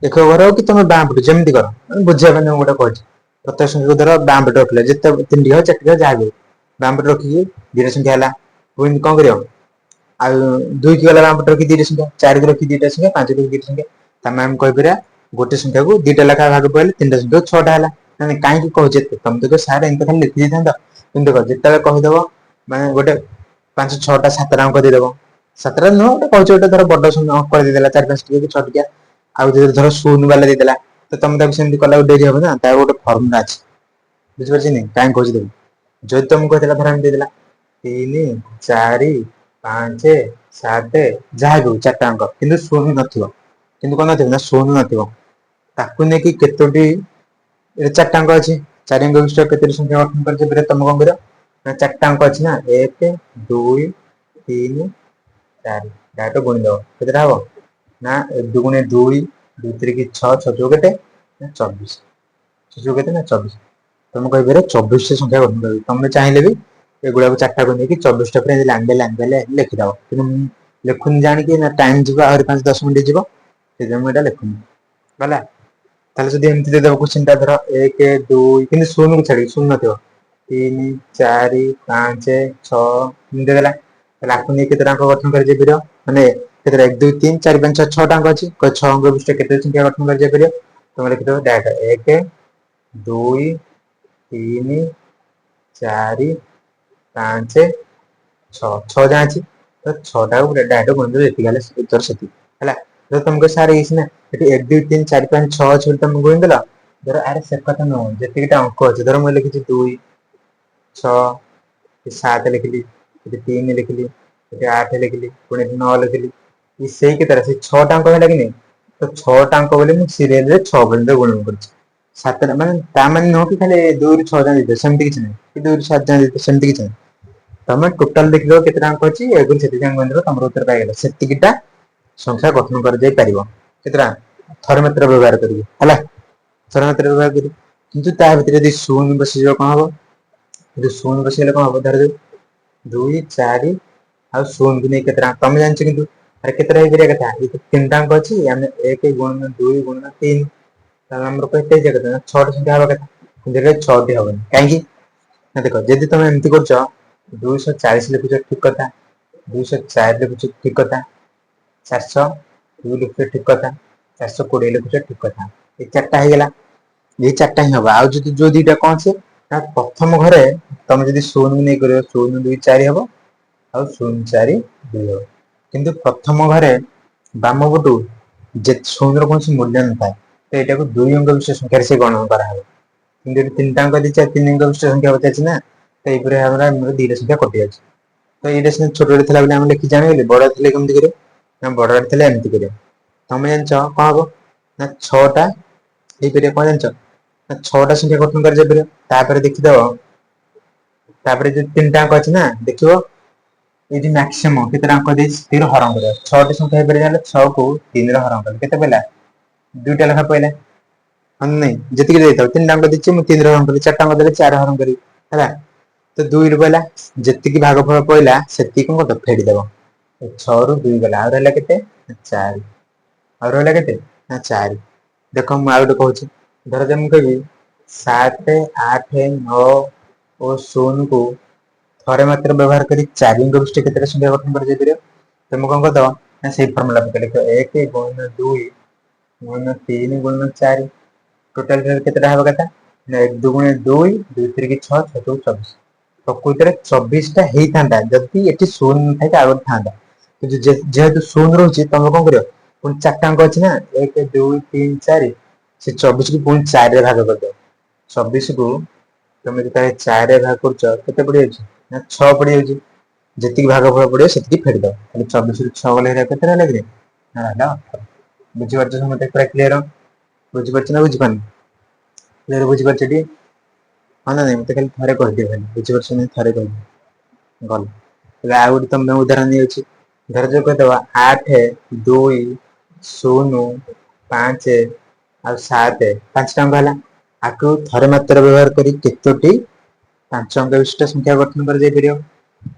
Speaker 1: ଏକ ଘର ହଉ କି ତମେ ବାଁ ପଟ ଯେମିତି କର ବୁଝିବା ପାଇଁ ମୁଁ ଗୋଟେ କହୁଛି ପ୍ରତ୍ୟେକ ସଂଖ୍ୟାକୁ ଧର ବାଁ ପଟେ ରଖିଲ ଯେତେ 3ଟି ହଉ 4ଟି ହଉ ଯାହା ବି ହଉ ବାଁ ପଟେ ରଖିକି 2ଟା ସଂଖ୍ୟା ହେଲା ପୁଣି କଣ କରିବ ଆଉ 2 କି ଗଲା ବାଁ ପଟେ ରଖି 2ଟା ସଂଖ୍ୟା 4 କୁ ରଖି 2ଟା ସଂଖ୍ୟା 5 କୁ ରଖି 2ଟା ସଂଖ୍ୟା ତାମାନେ ଆମେ କହିପାରିବା ଗୋଟେ ସଂଖ୍ୟାକୁ 2ଟା ଲେଖାଁ ଭାଗ ପଡ଼ିଲେ 3ଟା ସଂଖ୍ୟାକୁ 6ଟା ହେଲା ମାନେ କାହିଁକି କହୁଛି ଏତେ ତମେ ତ ସାର୍ ଏମିତି ଖାଲି ଲେଖି ଦେଇଥାନ୍ତ କିନ୍ତୁ ଦେଖ ଯେତେବେଳେ କହିଦବ ମାନେ ଗୋଟେ 5 6ଟା 7ଟା ଅଙ୍କ ଦେଇଦବ 7ଟା ନୁହଁ ଗୋଟେ କହୁଛି ଗୋଟେ ଧର ବଡ ଅଙ୍କ ଦେଇଦେଲା 4 5 ଟିକିଆ କି 6 ଟିକିଆ ଆଉ ଯଦି ଧର ଶୂନ ବାଲା ଦେଇଦେଲା ତ ତମେ ତାକୁ ସେମିତି କଲାକୁ ଡେରି ହବ ନା ତାର ଗୋଟେ ଫର୍ମୁଲା ଅଛି ବୁଝିପାରୁଛ କି ନାଇଁ କାହିଁ କହୁଛି ଦେଖ ଯଦି ତମକୁ କହିଥିଲା ଧର ଏମିତି ଦେଇଦେଲା 3 4 5 7 ଯାହା ବି ହଉ 4ଟା ଅଙ୍କ କିନ୍ତୁ ଶୂନ ନଥିବ କିନ୍ତୁ କଣ ନଥିବ ନା ଶୂନ ନଥିବ ତାକୁ ନେଇକି କେତୋଟି ଏଠି 4ଟା ଅଙ୍କ ଅଛି 4 ଅଙ୍କ ବିଶିଷ୍ଟ କେତୋଟି ସଂଖ୍ୟା ଗଠନ କରାଯାଇପାରିବ ତମେ କଣ କରିବ ନା 4ଟା ଅଙ୍କ ଅଛି ନା 1 2 3 4 ଡାଇରେକ୍ଟ ଗୁଣିଦବ କେତେଟା ହବ ନା 1 ଦୁଗୁଣେ 2 2 ତିରିକି 6 6 ଚଉକେ କେତେ ନା 24 6 ଚଉକେ କେତେ ନା 24 ତମେ କହିପାରିବ 24ଟି ସଂଖ୍ୟା ଗଠନ କରିବ ତମେ ଚାହିଁଲେ ବି ଏଗୁଡାକୁ 4ଟାକୁ ନେଇକି 24ଟା ପରେ ଲାଇନ ବାଇ ଲାଇନ ଲେଖିଦବ କିନ୍ତୁ ମୁଁ ଲେଖୁନି ଜାଣିକି ନା ଟାଇମ ଯିବ ଆହୁରି 5 10 ମିନିଟ ଯିବ ସେଥିପାଇଁ ମୁଁ ଏଇଟା ଲେଖୁନି ଗଲା। ତାହେଲେ ଯଦି ଏମିତି ଦେଇଦବ କୋଶ୍ଚିନ୍ ଟା ଧର 1 2 କିନ୍ତୁ ଶୂନ କୁ ଛାଡିକି ଶୂନ ନଥିବ 3 4 5 6 ଏମିତି ଦେଲା। ତାହେଲେ ଆକୁ ନେଇ କେତେ ଅଙ୍କ ଗଠନ କରାଯାଇ ପାରିବ ମାନେ କେତେଟା 1 2 3 4 5 6 6 ଟା ଅଙ୍କ ଅଛି 6 ଅଙ୍କ ବିଶିଷ୍ଟ କେତେ ସଂଖ୍ୟା ଗଠନ କରାଯାଇ ପାରିବ ତମେ ଲେଖିଦବ ଡାଇରେକ୍ଟ 1 2 3 4 5 6 6 ଯାଏଁ ଅଛି ତ 6 ଟାକୁ ଡାଇରେକ୍ଟ ଗୁଣିଦେବ ଯେତିକି ହେଲେ ଉତ୍ତର ସେତିକି ହେଲା। ଯଦି ତମକୁ ସାର ହେଇଛି ନା ଏଠି 1 2 3 4 5 6 ଅଛି ବୋଲି ତମେ ଗୁଣିଦେଲ ଧର ଆରେ ସେ କଥା ନୁହଁ ଯେତିକିଟା ଅଙ୍କ ଅଛି ଧର ମୁଁ ଲେଖିଛି 2 6 7 ଲେଖିଲି ଏଠି 3 ଲେଖିଲି ଏଠି 8 ଲେଖିଲି ପୁଣି ଏଠି 9 ଲେଖିଲି ସେଇ କେତେଟା ସେଇ 6 ଟା ଅଙ୍କ ହେଲା କି ନାଇଁ ତ 6 ଟା ଅଙ୍କ ବୋଲି ମୁଁ ସିରିଏଲରେ 6 ପର୍ଯ୍ୟନ୍ତ ଗୁଣନ କରିଛି। ସାତଟା ମାନେ ତା ମାନେ ନୁହଁ କି ଖାଲି 2 ରୁ 6 ଯାଏଁ ଦେଇଦେବ ସେମିତି କିଛି ନାହିଁ କି 2 ରୁ 7 ଯାଏଁ ଦେଇଦେବ ସେମିତି କିଛି ନାହିଁ। ତମେ ଟୋଟାଲ ଦେଖିଦବ କେତେଟା ଅଙ୍କ ଅଛି 1 ରୁ ସେତିକି ଯାଏଁ ଗୁଣିଦେଲ ତମର ଉତ୍ତର ପାଇଗଲ ସେତିକିଟା ସଂଖ୍ୟା ଗଠନ କରାଯାଇ ପାରିବ କେତେଟା ଥରେ ମାତ୍ର ବ୍ୟବହାର କରିକି ହେଲା। ଥରେ ମାତ୍ର ବ୍ୟବହାର କରିକି କିନ୍ତୁ ତା ଭିତରେ ଯଦି ଶୂନ ବସିଯିବ କଣ ହବ ଯଦି ଶୂନ ବସିଗଲେ କଣ ହବ ଧରାଯାଉ 2 4 ଆଉ ଶୂନକୁ ନେଇ କେତେଟା ତମେ ଜାଣିଛ କିନ୍ତୁ ଆରେ କେତେଟା ହେଇପାରିବା କଥା ଏଇ ତିନିଟା ଅଙ୍କ ଅଛି ଆମେ 1 ଗୁଣନ 2 ଗୁଣନ 3 ତାହେଲେ ଆମର କେତେ ହେଇଯିବା କଥା ନା 6ଟି ସଂଖ୍ୟା ହବା କଥା କିନ୍ତୁ ଏଠାରେ 6ଟି ହବନି କାହିଁକି ନା ଦେଖ ଯଦି ତମେ ଏମିତି କରୁଛ 240 ଲେଖୁଛ ଠିକ କଥା 204 ଲେଖୁଛ ଠିକ କଥା 402 ଲେଖୁଛ ଠିକ କଥା 420 ଲେଖୁଛ ଠିକ କଥା ଏଇ 4ଟା ହେଇଗଲା ଏଇ 4ଟା ହିଁ ହବ ଆଉ ଯଦି ଯୋଉ ଦିଟା କଣ ଅଛି ନା ପ୍ରଥମ ଘରେ ତମେ ଯଦି ଶୂନକୁ ନେଇ କରିବ 0 2 4 ହବ ଆଉ 0 4 2 ହବ କିନ୍ତୁ ପ୍ରଥମ ଘରେ ବାମ ପଟୁ ଶୂନର କୌଣସି ମୂଲ୍ୟ ନଥାଏ ତ ଏଇଟାକୁ 2 ଅଙ୍କ ବିଶିଷ୍ଟ ସଂଖ୍ୟାରେ ସେ ଗଣନ କରାହବ। କିନ୍ତୁ ଏଠି 3ଟା ଅଙ୍କ ଦେଇଛି 3 ଅଙ୍କ ବିଶିଷ୍ଟ ସଂଖ୍ୟା ପଚାରିଛି ନା ତ ଏଇପରି ଭାବରେ ଆମର 2ଟା ସଂଖ୍ୟା କଟି ଯାଉଛି। ତ ଏଇଟା ସିନା ଛୋଟଟେ ଥିଲା ବୋଲି ଆମେ ଲେଖିକି ଜାଣିଗଲେ ବଡ ଥିଲେ କେମିତି କରିବ ନା ବଡରେ ଥିଲେ ଏମିତି କରିବ ତମେ ଜାଣିଛ କଣ ହବ ନା 6ଟା ହେଇପାରିବ କଣ ଜାଣିଛ ନା 6ଟା ସଂଖ୍ୟା ଗଠନ କରାଯାଇ ପାରିବ ତାପରେ ଦେଖିଦବ ତାପରେ ଯୋଉ 3ଟା ଅଙ୍କ ଅଛି ନା ଦେଖିବ ଏଇଠି ମାକ୍ସିମମ୍ କେତେଟା ଅଙ୍କ ଦେଇଛି 3 ର ହରଣ କରିବା 6ଟି ସଂଖ୍ୟା ହେଇପାରିଲେ 6 କୁ 3 ରେ ହରଣ କଲେ କେତେ ପଇଲା 2ଟା ଲେଖା ପଇଲା ହଁ ନାଇଁ ଯେତିକି ଦେଇଥାଉ 3ଟା ଅଙ୍କ ଦେଇଛି ମୁଁ 3 ରେ ହରଣ କରିବି 4ଟା ଅଙ୍କ ଦେଲେ 4 ରେ ହରଣ କରିବି ହେଲା ତ 2 ରୁ ପଇଲା ଯେତିକି ଭାଗଫଳ ପଇଲା ସେତିକି କଣ କରିଦବ ଫେଡିଦବ 6 ରୁ 2 ଗଲା ଆଉ ରହିଲା କେତେ 4 ଆଉ ରହିଲା କେତେ ନା 4 ଦେଖ ମୁଁ ଆଉ ଗୋଟେ କହୁଛି ଧର ମୁଁ କହିବି 7 8 9 ଓ 0 କୁ ଥରେ ମାତ୍ର ବ୍ୟବହାର କରି 4 ଙ୍କ ବିଶିଷ୍ଟ କେତେଟା ସଂଖ୍ୟା ଗଠନ କରାଯାଇ ପାରିବ ତମେ କଣ କରିଦବ ନା ସେଇ ଫର୍ମୁଲା ପକେଇ ଲେଖିବ 1 ଗୁଣନ 2 ଗୁଣନ 3 ଗୁଣନ 4 ଟୋଟାଲ କେତେଟା ହବା କଥା ନା 1 2 2 2 3 6 6 ଚଉକୁ 24 ପ୍ରକୃତରେ 24 ଟା ହେଇଥାନ୍ତା ଯଦି ଏଠି ଶୂନ ନଥାଇକି ଆଉ ଗୋଟେ ଥାନ୍ତା କିନ୍ତୁ ଯେହେତୁ ଶୂନ ରହୁଛି ତମେ କଣ କରିବ ପୁଣି 4ଟା ଅଙ୍କ ଅଛି ନା 1 2 3 4 ସେ 24 କୁ ପୁଣି 4 ରେ ଭାଗ କରିଦବ 24 କୁ ତମେ ଯେତେବେଳେ 4 ରେ ଭାଗ କରୁଛ କେତେ ପଡିଯାଉଛି ନା 6 ପଡିଯାଉଛି ଯେତିକି ଭାଗଫଳ ପଡିବ ସେତିକି ଫେଡିଦବ ତାହେଲେ 24 ରୁ 6 ଗଲେ କେତେ ରହିଲା କିରେ ନା ରହିଲା 18 ବୁଝିପାରୁଛ ସମସ୍ତେ ପୁରା କ୍ଲିୟର ବୁଝିପାରୁଛ ନା ବୁଝିପାରୁନ କ୍ଲିୟର ବୁଝିପାରୁଛ ଟି ହଁ ନା ନାଇଁ ମତେ ଖାଲି ଥରେ କହିଦିଅ ଖାଲି ବୁଝିପାରୁଛ ନାଇଁ ଥରେ କହିଦିଅ ଭଲ ଏବେ ଆଉ ଗୋଟେ ତମ ପାଇଁ ଉଦାହରଣ ନେଇଯାଉଛି ଧରାଯାଉ କହିଦବା 8 2 0 5 ଆଉ 7 5ଟା ଅଙ୍କ ହେଲା ଆକୁ ଥରେ ମାତ୍ର ବ୍ୟବହାର କରି କେତୋଟି 5 ଅଙ୍କ ବିଶିଷ୍ଟ ସଂଖ୍ୟା ଗଠନ କରାଯାଇ ପାରିବ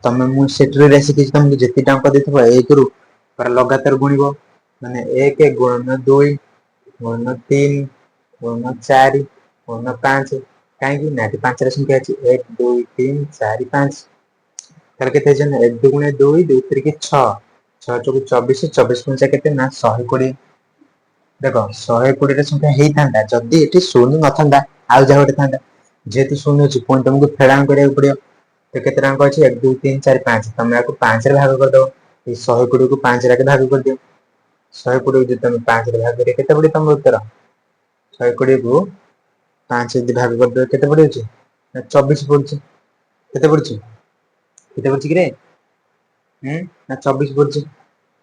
Speaker 1: ତମେ ମୁଁ ସେଠୁ ଶିଖିଛି ତମକୁ ଯେତିକି ଅଙ୍କ ଦେଇଥିବ 1 ରୁ ଲଗାତାର ଗୁଣିବ ମାନେ 1 ଗୁଣନ 2 ଗୁଣନ 3 ଗୁଣନ 4 ଗୁଣନ 5 କାହିଁକି ନା ଏଠି 5ଟା ସଂଖ୍ୟା ଅଛି 1 2 3 4 5 ତାହେଲେ କେତେ ହେଇଛି ନା 1 2 2 2 3 6 6 ଚଉକୁ 24 24 ପଞ୍ଚା କେତେ ନା 120 ଦେଖ 120 ଟା ସଂଖ୍ୟା ହେଇଥାନ୍ତା ଯଦି ଏଠି ଶୂନ ନଥାନ୍ତା ଆଉ ଯାହା ଗୋଟେ ଥାନ୍ତା ଯେହେତୁ ଶୂନ ଅଛି ପୁଣି ତମକୁ ଫେଡାଣ କରିବାକୁ ପଡିବ ତ କେତେ ଟା ଅଙ୍କ ଅଛି 1 2 3 4 5 ତମେ ଆକୁ 5 ରେ ଭାଗ କରିଦବ ଏଇ 120 କୁ 5 ରେ ଭାଗ କରିଦିଅ 120 କୁ ଯଦି ତମେ 5 ରେ ଭାଗ କରିବ କେତେ ପଡିବ ତମ ଉତ୍ତର 120 କୁ 5 ଯଦି ଭାଗ କରିଦେବ କେତେ ପଡିଯାଉଛି ନା 24 ପଡୁଛି କେତେ ପଡୁଛି କେତେ ପଡୁଛି କିରେ ନା 24 ପଡୁଛି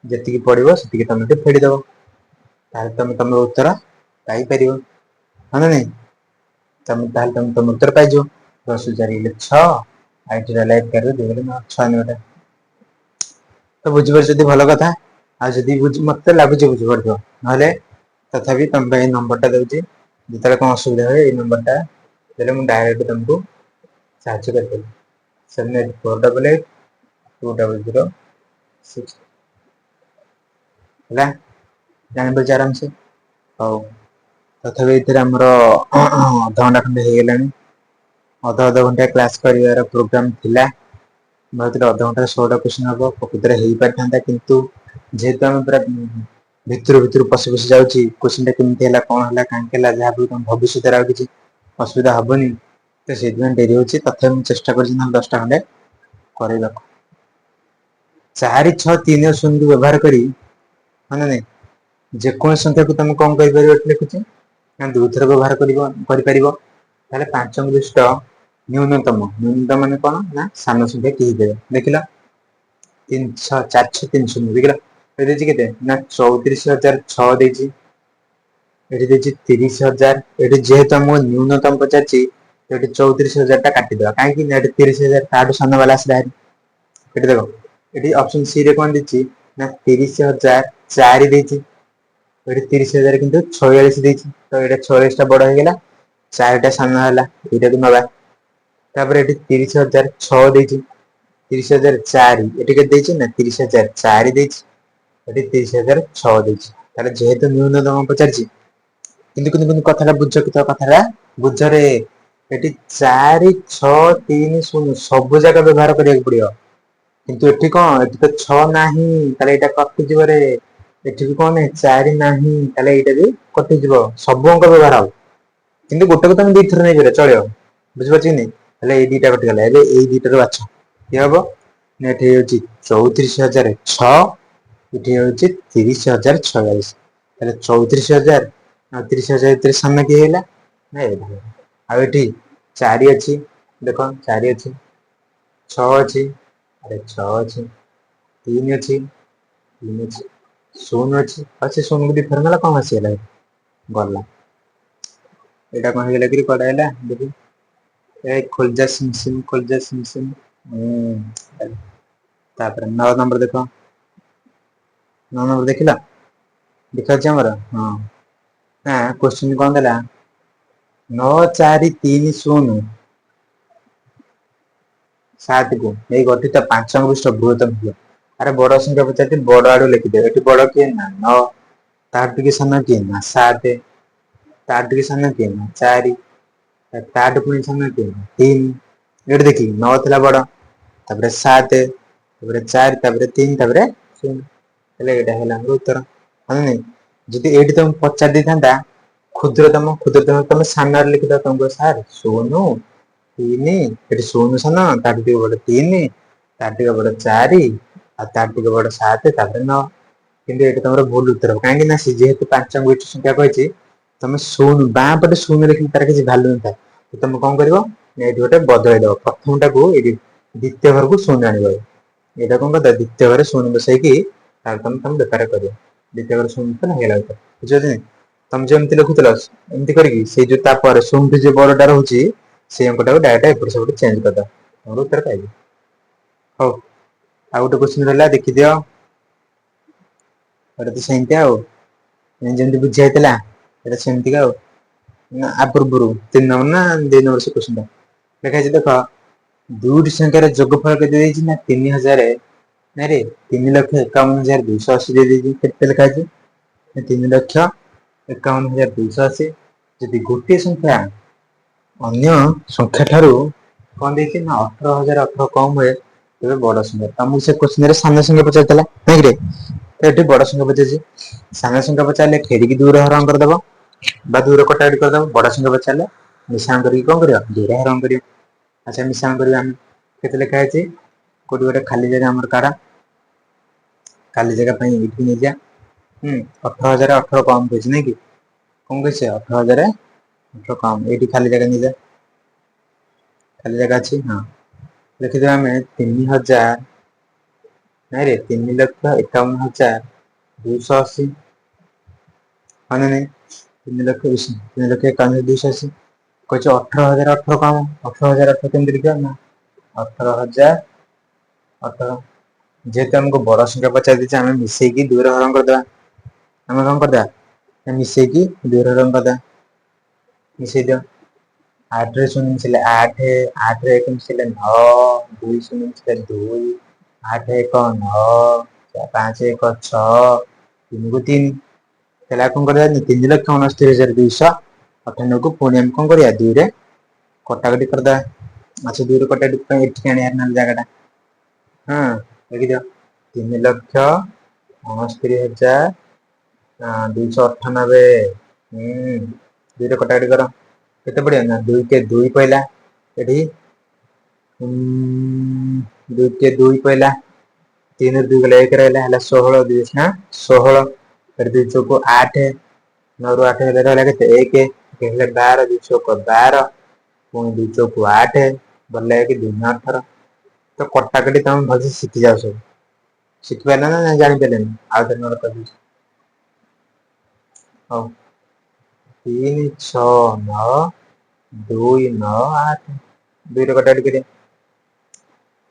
Speaker 1: ଯେତିକି ପଡିବ ସେତିକି ତମେ ଟିକେ ଫେଡିଦବ ତାହେଲେ ତମେ ତମର ଉତ୍ତର ପାଇପାରିବ ହଁ ନା ନାଇଁ ତାହେଲେ ତମେ ତମ ଉତ୍ତର ପାଇଯିବ 10 କୁ 4 ଗଲେ 6 ଆଉ ଏଠି ରହିଲା 11 କୁ 2 ଗଲେ 96 ତ ବୁଝିପାରୁଛ ଯଦି ଭଲ କଥା ଆଉ ଯଦି ମତେ ଲାଗୁଛି ବୁଝିପାରୁଥିବ ନହେଲେ ତଥାପି ତମ ପାଇଁ ଏଇ ନମ୍ବର ଟା ଦଉଛି ଯେତେବେଳେ କଣ ଅସୁବିଧା ହୁଏ ଏଇ ନମ୍ବର ଟା ଦେଲେ ମୁଁ ଡାଇରେକ୍ଟ ତମକୁ ସାହାଯ୍ୟ କରିପାରିବି 78482006 ହେଲା ଜାଣିପାରୁଛ ଆରାମସେ ହଉ ତଥାପି ଏଥିରେ ଆମର ଅଧଘଣ୍ଟା ଖଣ୍ଡେ ହେଇଗଲାଣି। ଅଧ ଘଣ୍ଟା କ୍ଲାସ କରିବାର ପ୍ରୋଗ୍ରାମ ଥିଲା। ଭାବୁଥିଲି ଅଧଘଣ୍ଟାରେ 100ଟା କୋଶ୍ଚିନ୍ ହବ, ପ୍ରକୃତରେ ହେଇପାରିଥାନ୍ତା କିନ୍ତୁ ଯେହେତୁ ଆମେ ପୁରା ଭିତରୁ ପଶି ଯାଉଛି କୋଶ୍ଚିନ୍ ଟା କେମିତି ହେଲା, କଣ ହେଲା, କାହିଁକି ହେଲା, ଯାହା ଭବିଷ୍ୟତରେ ଆଉ କିଛି ଅସୁବିଧା ହବନି ତ ସେଇଥିପାଇଁ ଡେରି ହଉଛି। ତଥାପି ମୁଁ ଚେଷ୍ଟା କରୁଛି ନହେଲେ 10ଟା ଖଣ୍ଡେ କରେଇବାକୁ। 4, 6, 3 ଓ 0 କୁ ବ୍ୟବହାର କରି ହଁ ନା ନାଇଁ ଯେକୌଣସି ସଂଖ୍ୟାକୁ ତମେ କଣ କରିପାରିବ ଏଠି ଲେଖୁଛି ନା ଦୁଇଥର ବ୍ୟବହାର କରିପାରିବ। ତାହେଲେ 5 ଅଙ୍ଗୁଷ୍ଠ ନ୍ୟୁନତମ ମାନେ କଣ ନା ସାନ ସଂଖ୍ୟା କି ହେଇପାରିବ। ଦେଖିଲ 4, 6, 3, 0 ଦେଖିଲ ଏଠି ଦେଇଛି କେତେ ନା 34,006 ଦେଇଛି। ଏଠି ଦେଇଛି 30,000। ଏଠି ଯେହେତୁ ଆମକୁ ନ୍ୟୁନତମ ପଚାରିଛି ଏଠି 34,000 ଟା କାଟିଦବା, କାହିଁକି ନା ଏଠି 30,000 ତାଠୁ ସାନ ବାଲା ଆସିଲା ହାରି। ଏଠି ଦେଖ ଏଠି ଅପସନ ସି ରେ କଣ ଦେଇଛି ନା 30,004 ଦେଇଛି। ଏଠି 30,000 କିନ୍ତୁ 46 ଦେଇଛି, ତ ଏଇଟା 46 ଟା ବଡ ହେଇଗଲା। 4ଟା ସାନ ହେଲା, ଏଇଟାକୁ ନବା। ତାପରେ ଏଠି 30,006 ଦେଇଛି। 30,004 ଏଠି କେତେ ଦେଇଛି ନା 30,004 ଦେଇଛି। ଏଠି 30,006 ଦେଇଛି। ତାହେଲେ ଯେହେତୁ ନ୍ୟୁନତମ ପଚାରିଛି କିନ୍ତୁ କଥାଟା ବୁଝ କଥାଟା ବୁଝରେ ଏଠି 4, 6, 3, 0 ସବୁ ଯାକ ବ୍ୟବହାର କରିବାକୁ ପଡିବ। କିନ୍ତୁ ଏଠି କଣ ଏଠି ତ 6 ନାହିଁ, ତାହେଲେ ଏଇଟା କଟିଯିବରେ। ଏଠି ବି କଣ ନାହିଁ 4 ନାହିଁ, ତାହେଲେ ଏଇଟା ବି କଟିଯିବ। ସବୁ ଅଙ୍କ ବ୍ୟବହାର ହବ। କିନ୍ତୁ ଗୋଟେକୁ ତମେ ଦିଥର ନେଇପାରିବ ଚଳିବ। ବୁଝିପାରୁଛ କି ନାଇଁ? ହେଲେ ଏଇ ଦିଟା କଟିଗଲା। ଏବେ ଏଇ ଦିଟାରୁ ବାଛ କିଏ ହବ ନା ଏଠି ହେଉଛି 34,006, ଏଠି ହେଉଛି 30,046। ତାହେଲେ 34,000 ଆଉ 30,000 ଭିତରେ ସାନ କିଏ ହେଲା ନା ଏଇଟା। ଆଉ ଏଠି 4 ଅଛି, ଦେଖ 4 ଅଛି, 6 ଅଛି, 6 ଅଛି, 3 ଅଛି, 3 ଅଛି, 0 ଅଛି, ଆଉ ସେ 0 କୁ ଦିଥର ନେଲା କଣ ଆସିଗଲା ଗଲା। ଏଇଟା କଣ ହେଇଗଲା କିରେ କୁଆଡେ ଆଇଲା ଦେଖି ଖୋଲଜା ସିମ ସିମ ଖୋଲଜା ସିମ ସିମ। ତାପରେ 9 ନମ୍ବର ଦେଖ, 9 ନମ୍ବର ଦେଖିଲ? ଦେଖାଯାଉଛି ଆମର ହଁ କୋଶ୍ଚିନ୍ କଣ ଦେଲା 9, 4, 3, 0 7 କୁ ନେଇ ଗଠିତ 5 ଅଙ୍ଗୁଷ୍ଠ ବୃହତ ମୁଲ୍ୟ। ଆରେ ବଡ ସଂଖ୍ୟା ପଚାରିଛି ବଡ ଆଡୁ ଲେଖିଦିଅ। ଏଠି ବଡ କିଏ ନା 9, ତାଠୁ ଟିକେ ସାନ କିଏ ନା 7, ତାଠୁ ଟିକେ ସାନ କିଏ ନା 4, ତାଠୁ ପୁଣି ସାନ କିଏ 3। ଏଇଠି ଦେଖିକି 9 ଥିଲା ବଡ, ତାପରେ 7, ତାପରେ 4, ତାପରେ 3, ତାପରେ 0। ହେଲେ ଏଇଟା ହେଲା ଆମର ଉତ୍ତର। ହଁ ନା ନାଇଁ? ଯଦି ଏଇଠି ତମକୁ ପଚାରି ଦେଇଥାନ୍ତା କ୍ଷୁଦ୍ରତମ ତମେ ସାମ୍ନାରେ ଲେଖିଦବ। ତମକୁ କହିବ ସାର୍ 0, 3 ଏଠି 0 ସାନ, ତାଠୁ ଟିକେ ବଡ 3, ତାଠୁ ଟିକେ ବଡ 4 ଆଉ ତାଠୁ ଟିକେ ବଡ 7 ତାପରେ 9। କିନ୍ତୁ ଏଇଟା ତମର ଭୁଲ ଉତ୍ତର ହବ। କାହିଁକି ନା ସେ ଯେହେତୁ 5 ଅଙ୍ଗୁଷ୍ଠ ସଂଖ୍ୟା କହିଛି ତମେ ବାଁ ପଟେ 0 ଲେଖିଲେ ତାର କିଛି ଭାଲ୍ୟୁ ନଥାଏ। ତମେ କଣ କରିବ ଏଇଠି ଗୋଟେ ବଦଳେଇ ଦବ। ପ୍ରଥମ ଟାକୁ ଏଇଠି ଦ୍ଵିତୀୟ ଘରକୁ 0 ଆଣିବ। ଏଇଟା କଣ କରିଦବ ଦ୍ୱିତୀୟ ଘରେ 0 ବସେଇକି ତାପରେ ତମେ ବେପାର କରିବ। ଦ୍ୱିତୀୟ ଘରେ 0 ଥିଲା ହେଇଗଲା ବେପାର। ବୁଝିପାରୁଛ କି ନାଇଁ? ତମେ ଯେମିତି ଲେଖୁଥିଲ ଏମିତି କରିକି ସେଇ ଯୋଉ ତାପରେ 0 ଠୁ ଯୋଉ ବଡଟା ରହୁଛି ସେଇ ଅଙ୍କଟାକୁ ଡାଇରେକ୍ଟ ଏପଟ ସେପଟ ଚେଞ୍ଜ କରିଦବ। ତମର ଉତ୍ତର ପାଇଯିବ। ହଉ ଆଉ ଗୋଟେ କୋଶ୍ଚିନ୍ ରହିଲା ଦେଖିଦିଅ। ଏଇଟା ତ ସେମିତି ଆଉ ଯେମିତି ବୁଝା ହେଇଥିଲା ଏଇଟା ସେମିତିକା ଆଉ। ନା ଆ ପୂର୍ବରୁ 3 ନମ୍ବର ନା 2 ନମ୍ବର ସେ କୋଶ୍ଚିନ୍ ଟା ଲେଖା ହେଇଛି ଦେଖ ଦୁଇଟି ସଂଖ୍ୟାର ଯୋଗଫଳ କେତେ ଦେଇଛି ନା 3,000 ନାଇଁରେ 3,51,280 ଦେଇଦେଇଛି। କେତେ ଲେଖା ହେଇଛି 3,51,280। ଯଦି ଗୋଟିଏ ସଂଖ୍ୟା ଅନ୍ୟ ସଂଖ୍ୟା ଠାରୁ କଣ ଦେଇଛି ନା 18,018 କମ ହୁଏ ତେବେ ବଡ ସଂଖ୍ୟା। ତମକୁ ସେ କୋଶ୍ଚିନ୍ ରେ ସାନ ସଂଖ୍ୟା ପଚାରିଥିଲା ନାଇଁକିରେ? ଏଠି ବଡ ସଂଖ୍ୟା ପଚାରିଛି। ସାନ ସଂଖ୍ୟା ପଚାରିଲେ ଫେରିକି 2 ରେ ହରଣ କରିଦବ ବା 2 ରେ କଟାକଟି କରିଦବ। ବଡ ସଂଖ୍ୟା ପଚାରିଲେ ମିଶାଣ କରିକି କଣ କରିବ 2 ରେ ହରଣ କରିବ। ଆଚ୍ଛା ମିଶାଣ କରିବା ଆମେ। କେତେ ଲେଖା ହେଇଛି କୋଉଠି ଗୋଟେ ଖାଲି ଜାଗା ଆମର କାଢ। ଖାଲି ଜାଗା ପାଇଁ ଏଇଠିକି ନେଇଯା। 18,018 କମ କହିଛି ନାଇଁ କି? କଣ କହିଛି 18,018 କମ। ଏଇଠି ଖାଲି ଜାଗା ନେଇଯା। ଖାଲି ଜାଗା ଅଛି ହଁ ଲେଖିଦବା ଆମେ 3,000 ନାଇଁରେ 3,51,280। ହଁ ନା ନାଇଁ 3,51,280। କହିଛି 18,018 କମ। 18,018 କେମିତି ଲେଖିବା ନା 18,018 ଯେହେତୁ ଆମକୁ ବଡ ସଂଖ୍ୟା ପଚାରି ଦେଇଛି ଆମେ ମିଶେଇକି 2 ରେ ହରଣ କରିଦବା। ଆମେ କଣ କରିଦବା ମିଶେଇକି 2 ରେ ହରଣ କରିଦବା। ମିଶେଇ ଦିଅ। 8 ରେ 0 ମିଶିଲେ 8, 8 ରେ 1 ମିଶିଲେ 9, 2 0 ମିଶିଲେ 2, 8 1 9, 5 1 6, 3 କୁ 3 ତାହେଲେ ଆଉ କଣ କରିବା 3,69,298 କୁ ପୁଣି ଆମେ କଣ କରିବା 2 ରେ କଟାକଟି କରିଦବା। ଆଚ୍ଛା 2 ରେ କଟାକଟି ପାଇଁ ଏଠିକି ଆଣିବା ନହେଲେ ଜାଗାଟା। ହଁ ଦେଖିଦିଅ 3,69,298 2 ରେ କଟାକଟି କର କେତେ ପଡିବ ନା 2 କେ 2 ପଇଲା ଏଠି 2 କେ 2 ପଇଲା 3 ରେ 2 ଗଲେ 1 ରହିଲା ହେଲା 16 2 16 2 ଚଉକୁ 8 9 ରୁ 8 ଗଲେ ରହିଲା କେତେ 1 ହେଲେ 12 2 ଚଉକୁ 12 ପୁଣି 2 ଚଉକୁ 8 ବଳିଲା 1 2 18 ତ କଟାକଟି ତମେ ଭଲସେ ଶିଖି ଯାଅ ସବୁ ଶିଖିପାରିଲ ନା ଜାଣିପାରିଲେନି ଆଉ ଥରେ ନହେଲେ କହିଦଉଛି। ହଉ 3 6 9 2 9 8 2 ରେ କଟାକଟି କରିବା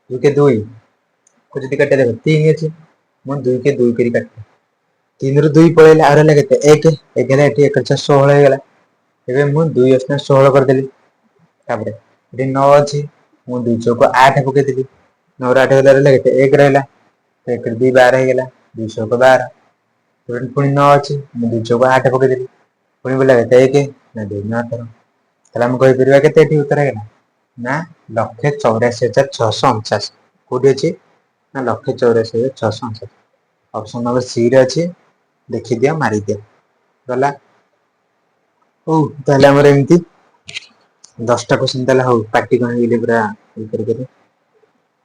Speaker 1: 2 କେ 2 को ଯଦି କାଟିଦେବେ 3 ଅଛି ମୁଁ 2 କେ 2 କରି କାଟିବି 3 ରୁ 2 ପଳେଇଲେ ଆଉ ରହିଲା କେତେ 1 ହେଲେ ଏଠି 1 16 ହେଇଗଲା ଏବେ ମୁଁ 2 ଅଷ୍ଟମ 16 କରିଦେଲି ତାପରେ ଏଠି 9 ଅଛି ମୁଁ 2 ଚଉକୁ 8 ପକେଇଦେଲି 9 ରୁ 8 ଗଲେ ରହିଲା କେତେ 1 ରହିଲା 1 ରୁ 2 12 ହେଇଗଲା 2 ଚଉକୁ 12 ପୁଣି 9 ଅଛି ମୁଁ 2 ଚଉକୁ 8 ପକେଇଦେଲି ପୁଣି ବଳିଲା କେତେ 1 ନା 2 9 18 ତାହେଲେ ଆମେ କହିପାରିବା କେତେ ଏଠି ଉତ୍ତର ହେଇଗଲା ନା 1,84,649 କୋଉଠି ଅଛି ନା 1,84,649 ଅପସନ ନମ୍ବର ସି ରେ ଅଛି ଦେଖିଦିଅ ମାରିଦିଅ ଗଲା। ହଉ ତାହେଲେ ଆମର ଏମିତି 10ଟା କ୍ୱେଶ୍ଚନ ତାହେଲେ ହଉ ପାଟି କଣ ହେଇଗଲେ ପୁରା ଇଏ କରି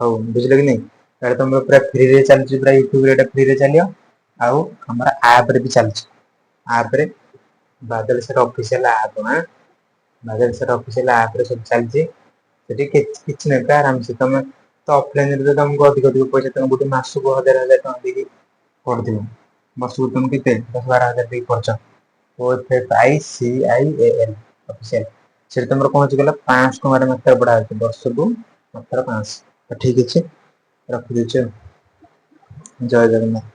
Speaker 1: ହଉ ବୁଝିଲ କି ନାଇଁ ତାହେଲେ ତମର ପୁରା ଫ୍ରିରେ ଚାଲିଛି ପୁରା ୟୁଟ୍ୟୁବରେ ଏଟା ଫ୍ରିରେ ଚାଲିବ ଆଉ ଆମର ଆପରେ ବି ଚାଲିଛି ଆପରେ ବାଦଲ ସର ଅଫିସିଆଲ ଆପ୍ ବାଦଲ ସର ଅଫିସିଆଲ ଆପରେ ସବୁ ଚାଲିଛି ସେଠି କିଛି ନାହିଁ ପୁରା ଆରାମସେ ତମେ ତ ଅଫଲାଇନରେ ତମକୁ ଅଧିକ ପଇସା ତମେ ଗୋଟେ ମାସକୁ 1,000 ଟଙ୍କା ଦେଇକି ପଢୁଥିବ ବର୍ଷକୁ ତମେ କେତେ 10-12 ହଜାର ଦେଇକି ପଢୁଛ OFFICIAL ଅଫିସିଆଲ ସେଠି ତମର ପହଞ୍ଚି ଗଲା 500 ଟଙ୍କାରେ ମାତ୍ର ପଢା ହଉଛି ବର୍ଷକୁ ମାତ୍ର 500 ଠିକ ଅଛି ରଖିଦଉଛି ଆଉ ଜୟ ଜଗନ୍ନାଥ।